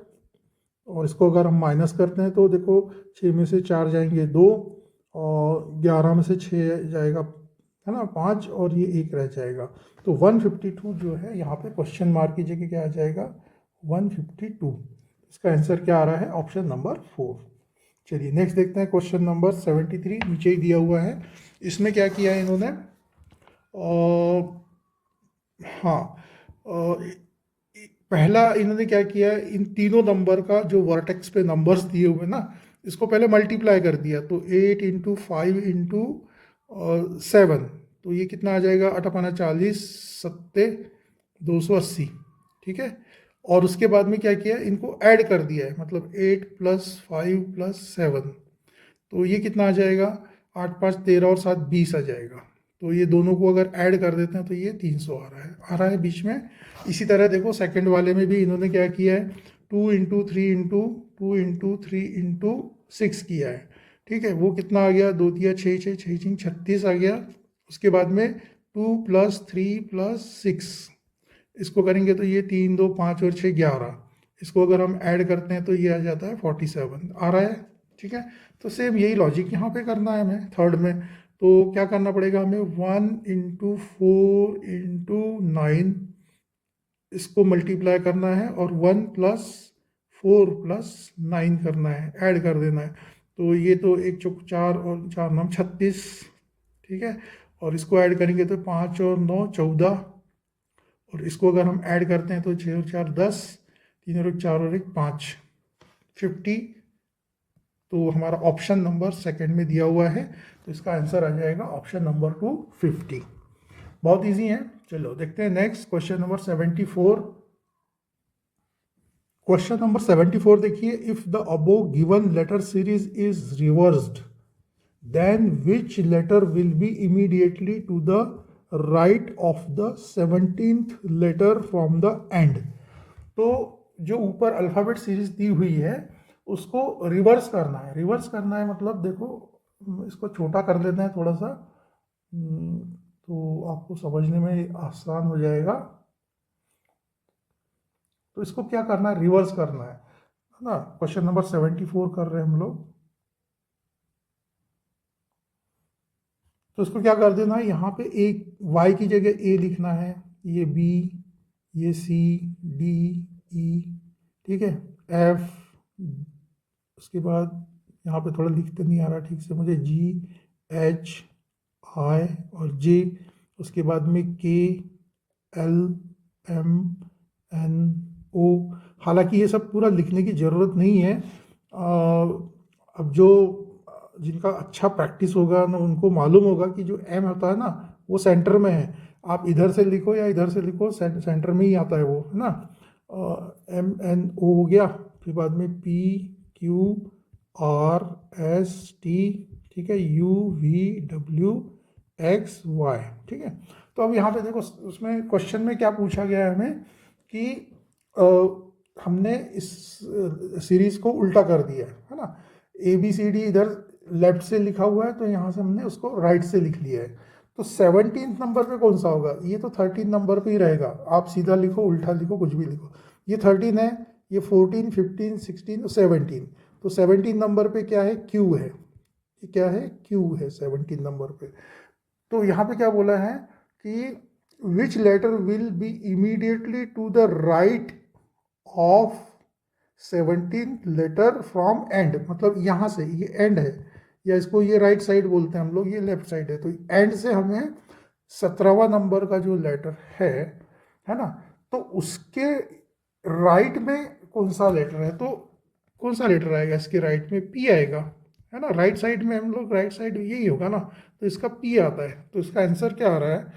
S1: और इसको अगर हम माइनस करते हैं तो देखो 6 में से 4 जाएंगे 2, और 11 में से 6 जाएगा है ना 5, और ये 1 रह जाएगा। तो 152 जो है यहाँ पे क्वेश्चन मार्क की जगह क्या आ जाएगा 152। इसका आंसर क्या आ रहा है, ऑप्शन नंबर 4। चलिए नेक्स्ट देखते हैं क्वेश्चन नंबर 73, नीचे ही दिया हुआ है। इसमें क्या किया है इन्होंने, हाँ, पहला इन्होंने क्या किया, इन तीनों नंबर का जो वर्टेक्स पे नंबर्स दिए हुए ना, इसको पहले मल्टीप्लाई कर दिया। तो 8 इंटू 5 इंटू 7, तो ये कितना आ जाएगा 8×40 सत्ते 280। ठीक है, और उसके बाद में क्या किया, इनको ऐड कर दिया है, मतलब 8 + 5 + 7, तो ये कितना आ जाएगा 8 5 13 और 7 20 आ जाएगा। तो ये दोनों को अगर ऐड कर देते हैं तो ये 300 आ रहा है बीच में। इसी तरह देखो सेकंड वाले में भी इन्होंने क्या किया है, 2 इंटू 3 इंटू 2 इंटू 3 इंटू 6 किया है। ठीक है, वो कितना आ गया 2 दिया 6 6 6 6 36 आ गया। उसके बाद में 2 + 3 + 6, इसको करेंगे तो ये 3 2 5 और 6 11, इसको अगर हम ऐड करते हैं तो ये आ जाता है 47 आ रहा है। ठीक है, तो सेम यही लॉजिक यहाँ पे करना है हमें थर्ड में। तो क्या करना पड़ेगा हमें, 1 इंटू 4 इंटू 9, इसको मल्टीप्लाई करना है, और 1 + 4 + 9 करना है, ऐड कर देना है। तो ये तो 1 चौक 4 और 4 9 36। ठीक है, और इसको ऐड करेंगे तो 5 और 9 14, और इसको अगर हम ऐड करते हैं तो 6 और 4 10, 3 और 1 4 और 1 5, 50। तो हमारा ऑप्शन नंबर सेकंड में दिया हुआ है, तो इसका आंसर आ जाएगा ऑप्शन नंबर 2 50। बहुत इजी है। चलो देखते हैं next question number 74। Question number 74 देखिए, if the above given letter series is reversed then which letter will be immediately to the right of the 17th letter from the end। तो जो ऊपर alphabet series दी हुई है उसको reverse करना है। Reverse करना है मतलब देखो, इसको छोटा कर लेते हैं थोड़ा सा, तो आपको समझने में आसान हो जाएगा। तो इसको क्या करना है, रिवर्स करना है ना। क्वेश्चन नंबर 74 कर रहे हैं हम लोग। तो इसको क्या कर देना है, यहाँ पे एक y की जगह a लिखना है, ये b, ये c, d, e, ठीक है, f, उसके बाद यहाँ पे थोड़ा लिखते नहीं आ रहा ठीक से मुझे, g, h, i और j, उसके बाद में k, l, m, n, o। हालांकि ये सब पूरा लिखने की ज़रूरत नहीं है। अब जो जिनका अच्छा प्रैक्टिस होगा ना उनको मालूम होगा कि जो एम होता है ना वो सेंटर में है। आप इधर से लिखो या इधर से लिखो, सेंटर में ही आता है वो, है ना। एम एन ओ हो गया, फिर बाद में P Q R S T, ठीक है, U V W X Y. ठीक है, तो अब यहाँ पे देखो उसमें क्वेश्चन में क्या पूछा गया है हमें कि हमने इस सीरीज को उल्टा कर दिया है ना। ए बी सी डी इधर लेफ्ट से लिखा हुआ है तो यहाँ से हमने उसको राइट से लिख लिया है। तो 17 नंबर पे कौन सा होगा, ये तो 13 नंबर पे ही रहेगा। आप सीधा लिखो उल्टा लिखो कुछ भी लिखो, ये 13 है, ये 14 15 16 17। तो 17 नंबर पे क्या है, क्यू है। ये क्या है, क्यू है 17 नंबर पे। तो यहाँ पे क्या बोला है कि which letter will be immediately to the right of 17 letter from end, मतलब यहाँ से, ये एंड है या इसको ये राइट साइड बोलते हैं हम लोग, ये लेफ्ट साइड है। तो एंड से हमें 17वां नंबर का जो लेटर है ना, तो उसके राइट में कौन सा लेटर है, तो कौन सा लेटर आएगा इसके राइट में, पी आएगा, है ना। राइट साइड में हम लोग, राइट साइड यही होगा ना, तो इसका पी आता है। तो इसका आंसर क्या आ रहा है,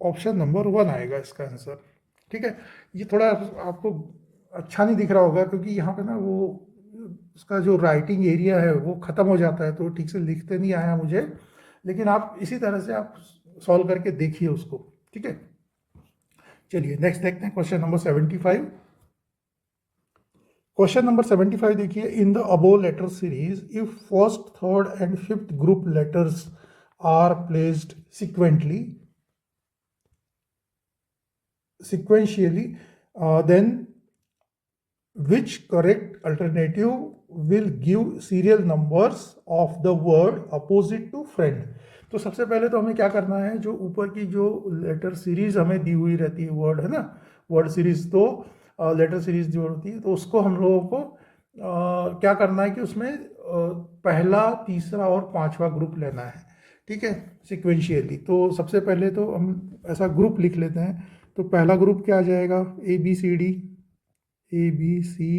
S1: ऑप्शन नंबर 1 आएगा इसका आंसर। ठीक है, ये थोड़ा आपको अच्छा नहीं दिख रहा होगा, क्योंकि यहाँ पे ना वो उसका जो राइटिंग एरिया है वो ख़त्म हो जाता है, तो ठीक से लिखते नहीं आया मुझे। लेकिन आप इसी तरह से आप सॉल्व करके देखिए उसको, ठीक है। चलिए नेक्स्ट देखते हैं, क्वेश्चन नंबर 75। क्वेश्चन नंबर 75 देखिए, in the above letter series if first third and fifth group letters are placed sequentially, then which correct alternative will give serial numbers of the word opposite to friend। तो सबसे पहले तो हमें क्या करना है, जो ऊपर की जो लेटर सीरीज हमें दी हुई रहती है, वर्ड है ना, वर्ड सीरीज, तो लेटर सीरीज जो होती है, तो उसको हम लोगों को क्या करना है कि उसमें पहला तीसरा और पांचवा ग्रुप लेना है, ठीक है, सिक्वेंशियली। तो सबसे पहले तो हम ऐसा ग्रुप लिख लेते हैं। तो पहला ग्रुप क्या आ जाएगा, A B C D, A B C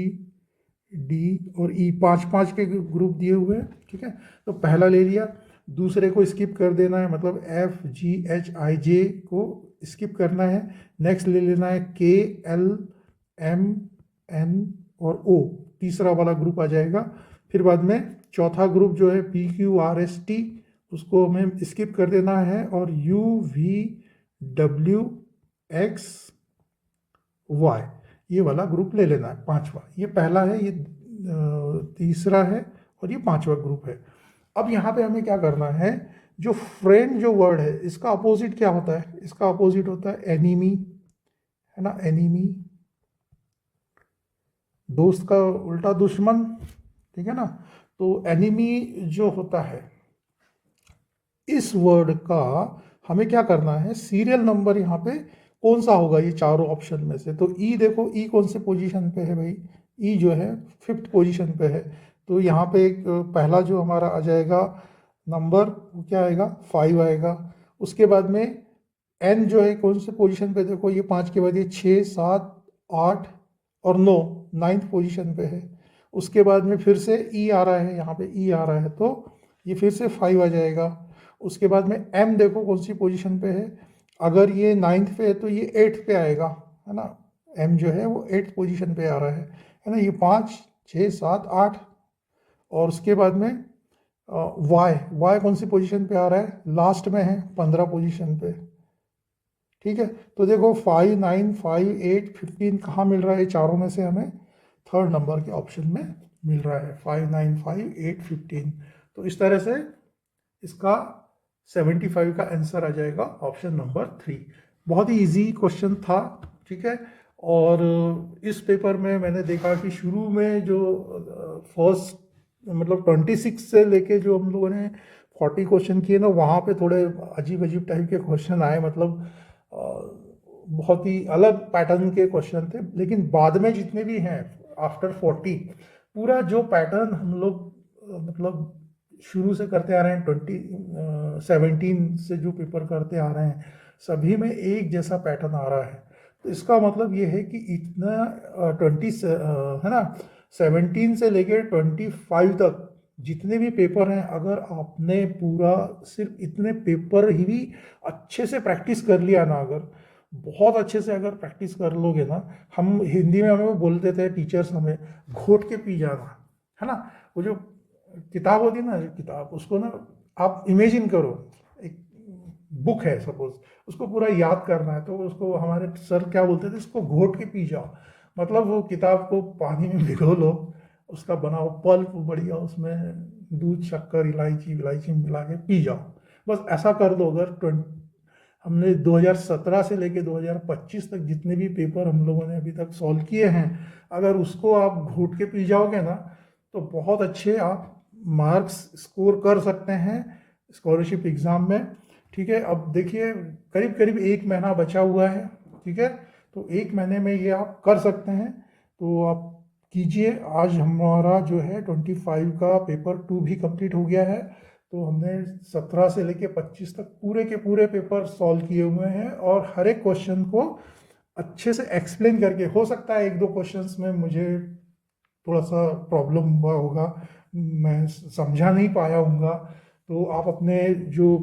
S1: D और ई, पांच पांच के ग्रुप दिए हुए हैं, ठीक है। तो पहला ले लिया, दूसरे को स्किप कर देना है, मतलब एफ जी एच आई जे को स्किप करना है। नेक्स्ट ले लेना है के एल एम एन और ओ, तीसरा वाला ग्रुप आ जाएगा। फिर बाद में चौथा ग्रुप जो है P Q R S T, उसको हमें स्किप कर देना है, और U V W X Y, ये वाला ग्रुप ले लेना है, पांचवा। ये पहला है, ये तीसरा है, और ये पांचवा ग्रुप है। अब यहाँ पे हमें क्या करना है, जो फ्रेंड जो वर्ड है, इसका अपोजिट क्या होता है, इसका अपोजिट होता है एनिमी, है ना, एनिमी, दोस्त का उल्टा दुश्मन, ठीक है ना। तो एनिमी जो होता है, इस वर्ड का हमें क्या करना है, सीरियल नंबर यहाँ पे कौन सा होगा ये चारों ऑप्शन में से। तो ई देखो, ई कौन से पोजीशन पे है भाई, ई जो है फिफ्थ पोजीशन पे है। तो यहाँ पे एक पहला जो हमारा आ जाएगा नंबर, वो क्या आएगा, 5 आएगा। उसके बाद में एन जो है कौन से पोजीशन पे, देखो ये 5 के बाद ये 6 7 8 और 9, नाइन्थ पोजीशन पे है। उसके बाद में फिर से ई आ रहा है, यहाँ पे ई आ रहा है, तो ये फिर से 5 आ जाएगा। उसके बाद में एम देखो कौन सी पोजीशन पे है, अगर ये नाइन्थ पे है तो ये एट्थ पे आएगा, है ना। एम जो है वो एट्थ पोजीशन पे आ रहा है ना। ये 5 6 7 8। और उसके बाद में वाई, वाई कौन सी पोजीशन पे आ रहा है, लास्ट में है, 15 पोजीशन पे, ठीक है। तो देखो 5 9 5 8 15 कहाँ मिल रहा है, चारों में से हमें थर्ड नंबर के ऑप्शन में मिल रहा है, 5 9 5 8 15। तो इस तरह से इसका 75 का आंसर आ जाएगा ऑप्शन नंबर 3। बहुत ही इजी क्वेश्चन था, ठीक है। और इस पेपर में मैंने देखा कि शुरू में जो फर्स्ट मतलब 26 से लेके जो हम लोगों ने 40 क्वेश्चन किए ना, वहाँ पे थोड़े अजीब अजीब टाइप के क्वेश्चन आए, मतलब बहुत ही अलग पैटर्न के क्वेश्चन थे। लेकिन बाद में जितने भी हैं आफ्टर 40, पूरा जो पैटर्न हम लोग मतलब शुरू से करते आ रहे हैं, 2017 से जो पेपर करते आ रहे हैं, सभी में एक जैसा पैटर्न आ रहा है। तो इसका मतलब ये है कि इतना 20 है ना, 17 से लेकर 25 तक जितने भी पेपर हैं, अगर आपने पूरा सिर्फ इतने पेपर ही भी अच्छे से प्रैक्टिस कर लिया ना, अगर बहुत अच्छे से अगर प्रैक्टिस कर लोगे ना, हम हिंदी में हमें बोलते थे टीचर्स, हमें घोट के पी जाना, है ना। वो जो किताब होती है ना, किताब, उसको ना आप इमेजिन करो, एक बुक है सपोज, उसको पूरा याद करना है, तो उसको हमारे सर क्या बोलते थे, इसको घोट के पी जाओ। मतलब वो किताब को पानी में भिगो लो, उसका बनाओ पल्प बढ़िया, उसमें दूध शक्कर इलायची इलायची मिला के पी जाओ। बस ऐसा कर दो। अगर हमने 2017 से लेके 2025 तक जितने भी पेपर हम लोगों ने अभी तक सॉल्व किए हैं, अगर उसको आप घोट के पी जाओगे ना, तो बहुत अच्छे आप मार्क्स स्कोर कर सकते हैं स्कॉलरशिप एग्ज़ाम में, ठीक है। अब देखिए करीब करीब 1 महीना बचा हुआ है, ठीक है। तो 1 महीने में ये आप कर सकते हैं, तो आप कीजिए। आज हमारा जो है 25 का पेपर 2 भी कंप्लीट हो गया है। तो हमने 17 से लेके 25 तक पूरे के पूरे पेपर सॉल्व किए हुए हैं, और हर एक क्वेश्चन को अच्छे से एक्सप्लेन करके, हो सकता है 1-2 क्वेश्चंस में मुझे थोड़ा सा प्रॉब्लम हुआ होगा, मैं समझा नहीं पाया हूँगा। तो आप अपने जो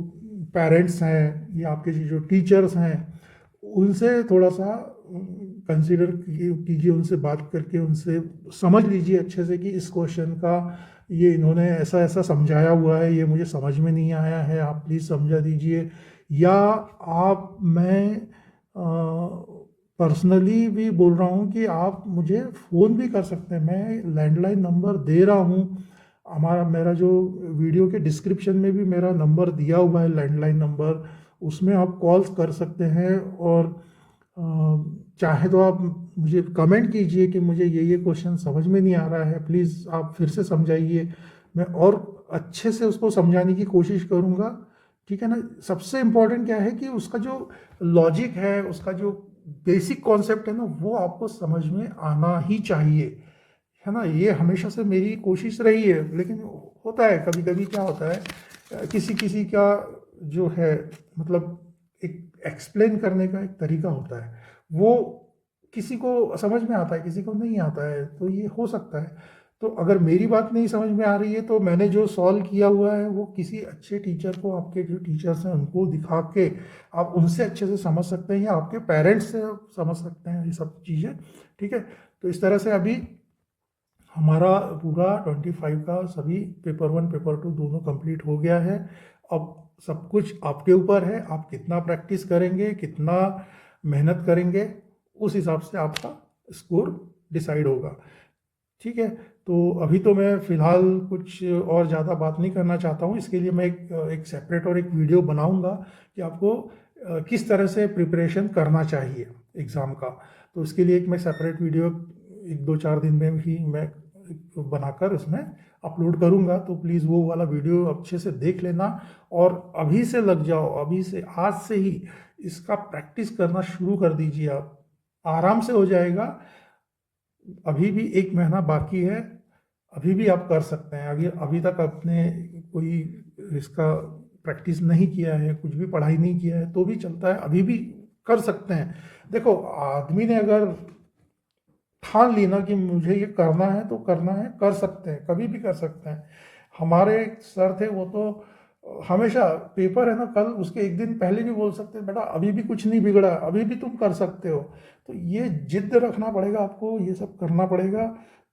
S1: पेरेंट्स हैं या आपके जो टीचर्स हैं, उनसे थोड़ा सा कंसिडर कीजिए, उनसे बात करके उनसे समझ लीजिए अच्छे से कि इस क्वेश्चन का ये इन्होंने ऐसा ऐसा समझाया हुआ है, ये मुझे समझ में नहीं आया है, आप प्लीज़ समझा दीजिए। या मैं पर्सनली भी बोल रहा हूँ कि आप मुझे फ़ोन भी कर सकते हैं, मैं लैंडलाइन नंबर दे रहा हूँ। मेरा जो वीडियो के डिस्क्रिप्शन में भी मेरा नंबर दिया हुआ है, लैंडलाइन नंबर, उसमें आप कॉल्स कर सकते हैं। और चाहे तो आप मुझे कमेंट कीजिए कि मुझे ये क्वेश्चन समझ में नहीं आ रहा है, प्लीज़ आप फिर से समझाइए, मैं और अच्छे से उसको समझाने की कोशिश करूँगा। ठीक है ना। सबसे इम्पोर्टेंट क्या है कि उसका जो लॉजिक है, उसका जो बेसिक कॉन्सेप्ट है ना, वो आपको समझ में आना ही चाहिए, है ना। ये हमेशा से मेरी कोशिश रही है। लेकिन होता है कभी कभी, क्या होता है, किसी किसी का जो है मतलब एक एक्सप्लेन करने का एक तरीका होता है, वो किसी को समझ में आता है, किसी को नहीं आता है, तो ये हो सकता है। तो अगर मेरी बात नहीं समझ में आ रही है तो मैंने जो सॉल्व किया हुआ है वो किसी अच्छे टीचर को, आपके जो टीचर्स हैं उनको दिखा के आप उनसे अच्छे से समझ सकते हैं, या आपके पेरेंट्स से समझ सकते हैं ये सब चीज़ें। ठीक है। तो इस तरह से अभी हमारा पूरा 25 का सभी पेपर 1 पेपर 2 दोनों कंप्लीट हो गया है। अब सब कुछ आपके ऊपर है, आप कितना प्रैक्टिस करेंगे, कितना मेहनत करेंगे, उस हिसाब से आपका स्कोर डिसाइड होगा। ठीक है। तो अभी तो मैं फ़िलहाल कुछ और ज़्यादा बात नहीं करना चाहता हूँ। इसके लिए मैं एक सेपरेट और एक वीडियो बनाऊँगा कि आपको किस तरह से प्रिपरेशन करना चाहिए एग्ज़ाम का। तो उसके लिए एक मैं सेपरेट वीडियो 1-2-4 दिन में ही मैं बनाकर उसमें अपलोड करूँगा। तो प्लीज़ वो वाला वीडियो अच्छे से देख लेना और अभी से लग जाओ, अभी से, आज से ही इसका प्रैक्टिस करना शुरू कर दीजिए। आप आराम से हो जाएगा। अभी भी 1 महीना बाकी है, अभी भी आप कर सकते हैं। अभी अभी तक आपने कोई इसका प्रैक्टिस नहीं किया है, कुछ भी पढ़ाई नहीं किया है तो भी चलता है, अभी भी कर सकते हैं। देखो, आदमी ने अगर ठान ली ना कि मुझे ये करना है तो करना है, कर सकते हैं, कभी भी कर सकते हैं। हमारे एक सर थे, वो तो हमेशा पेपर है ना कल, उसके एक दिन पहले भी बोल सकते हैं, बेटा अभी भी कुछ नहीं बिगड़ा, अभी भी तुम कर सकते हो। तो ये जिद्द रखना पड़ेगा आपको, ये सब करना पड़ेगा,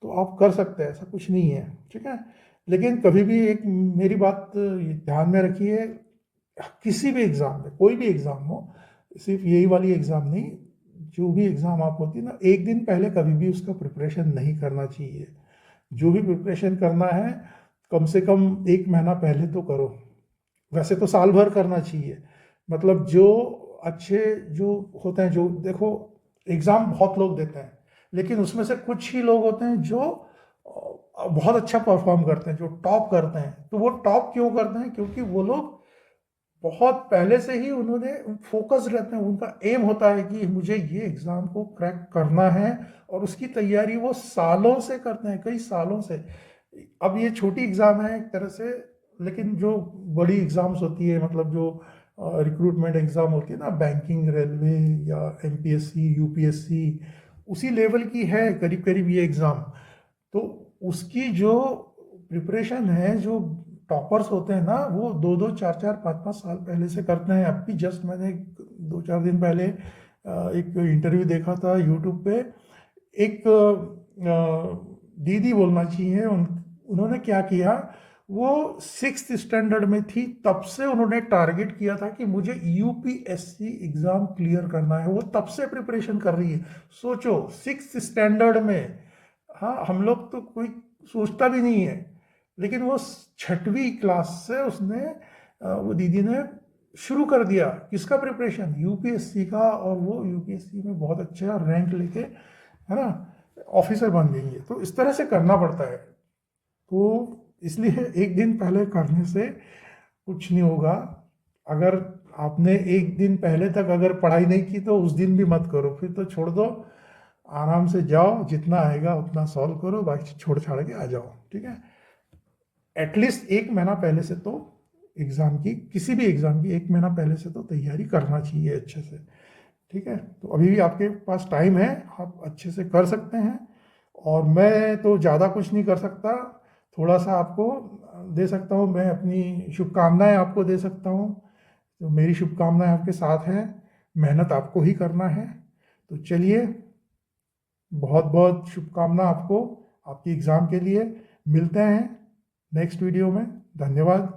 S1: तो आप कर सकते हैं, ऐसा कुछ नहीं है। ठीक है। लेकिन कभी भी एक मेरी बात ध्यान में रखिए, किसी भी एग्ज़ाम में, कोई भी एग्ज़ाम हो, सिर्फ यही वाली एग्ज़ाम नहीं, जो भी एग्ज़ाम आप होती है ना, एक दिन पहले कभी भी उसका प्रिपरेशन नहीं करना चाहिए। जो भी प्रिपरेशन करना है कम से कम 1 महीना पहले तो करो। वैसे तो साल भर करना चाहिए। मतलब जो अच्छे जो होते हैं, जो देखो, एग्ज़ाम बहुत लोग देते हैं, लेकिन उसमें से कुछ ही लोग होते हैं जो बहुत अच्छा परफॉर्म करते हैं, जो टॉप करते हैं। तो वो टॉप क्यों करते हैं? क्योंकि वो लोग बहुत पहले से ही उन्होंने फोकस रहते हैं, उनका एम होता है कि मुझे ये एग्ज़ाम को क्रैक करना है, और उसकी तैयारी वो सालों से करते हैं, कई सालों से। अब ये छोटी एग्ज़ाम है एक तरह से, लेकिन जो बड़ी एग्ज़ाम्स होती है, मतलब जो रिक्रूटमेंट एग्ज़ाम होती है ना, बैंकिंग, रेलवे या एमपीएससी, यूपीएससी, उसी लेवल की है करीब करीब ये एग्ज़ाम। तो उसकी जो प्रिपरेशन है, जो टॉपर्स होते हैं ना, वो 2-2, 4-4, 5-5 साल पहले से करते हैं। अब भी जस्ट मैंने 2-4 दिन पहले एक इंटरव्यू देखा था यूट्यूब पे। एक दीदी बोलना चाहिए, उन्होंने क्या किया, वो 6th स्टैंडर्ड में थी तब से उन्होंने टारगेट किया था कि मुझे यूपीएससी एग्ज़ाम क्लियर करना है। वो तब से प्रिपरेशन कर रही है। सोचो, 6th स्टैंडर्ड में। हाँ, हम लोग तो कोई सोचता भी नहीं है, लेकिन वो 6वीं क्लास से उसने वो दीदी ने शुरू कर दिया। किसका प्रिपरेशन? यूपीएससी का। और वो यूपीएससी में बहुत अच्छा रैंक लेके, है ना, ऑफिसर बन गई है। तो इस तरह से करना पड़ता है। तो इसलिए एक दिन पहले करने से कुछ नहीं होगा। अगर आपने एक दिन पहले तक अगर पढ़ाई नहीं की तो उस दिन भी मत करो, फिर तो छोड़ दो, आराम से जाओ, जितना आएगा उतना सॉल्व करो, बाकी छोड़ छाड़ के आ जाओ। ठीक है। एटलीस्ट 1 महीना पहले से तो एग्ज़ाम की, किसी भी एग्ज़ाम की 1 महीना पहले से तो तैयारी करना चाहिए अच्छे से। ठीक है। तो अभी भी आपके पास टाइम है, आप अच्छे से कर सकते हैं। और मैं तो ज़्यादा कुछ नहीं कर सकता, थोड़ा सा आपको दे सकता हूँ, मैं अपनी शुभकामनाएं आपको दे सकता हूँ। तो मेरी शुभकामनाएं आपके साथ हैं। मेहनत आपको ही करना है। तो चलिए, बहुत बहुत शुभकामना आपको आपकी एग्ज़ाम के लिए। मिलते हैं नेक्स्ट वीडियो में। धन्यवाद।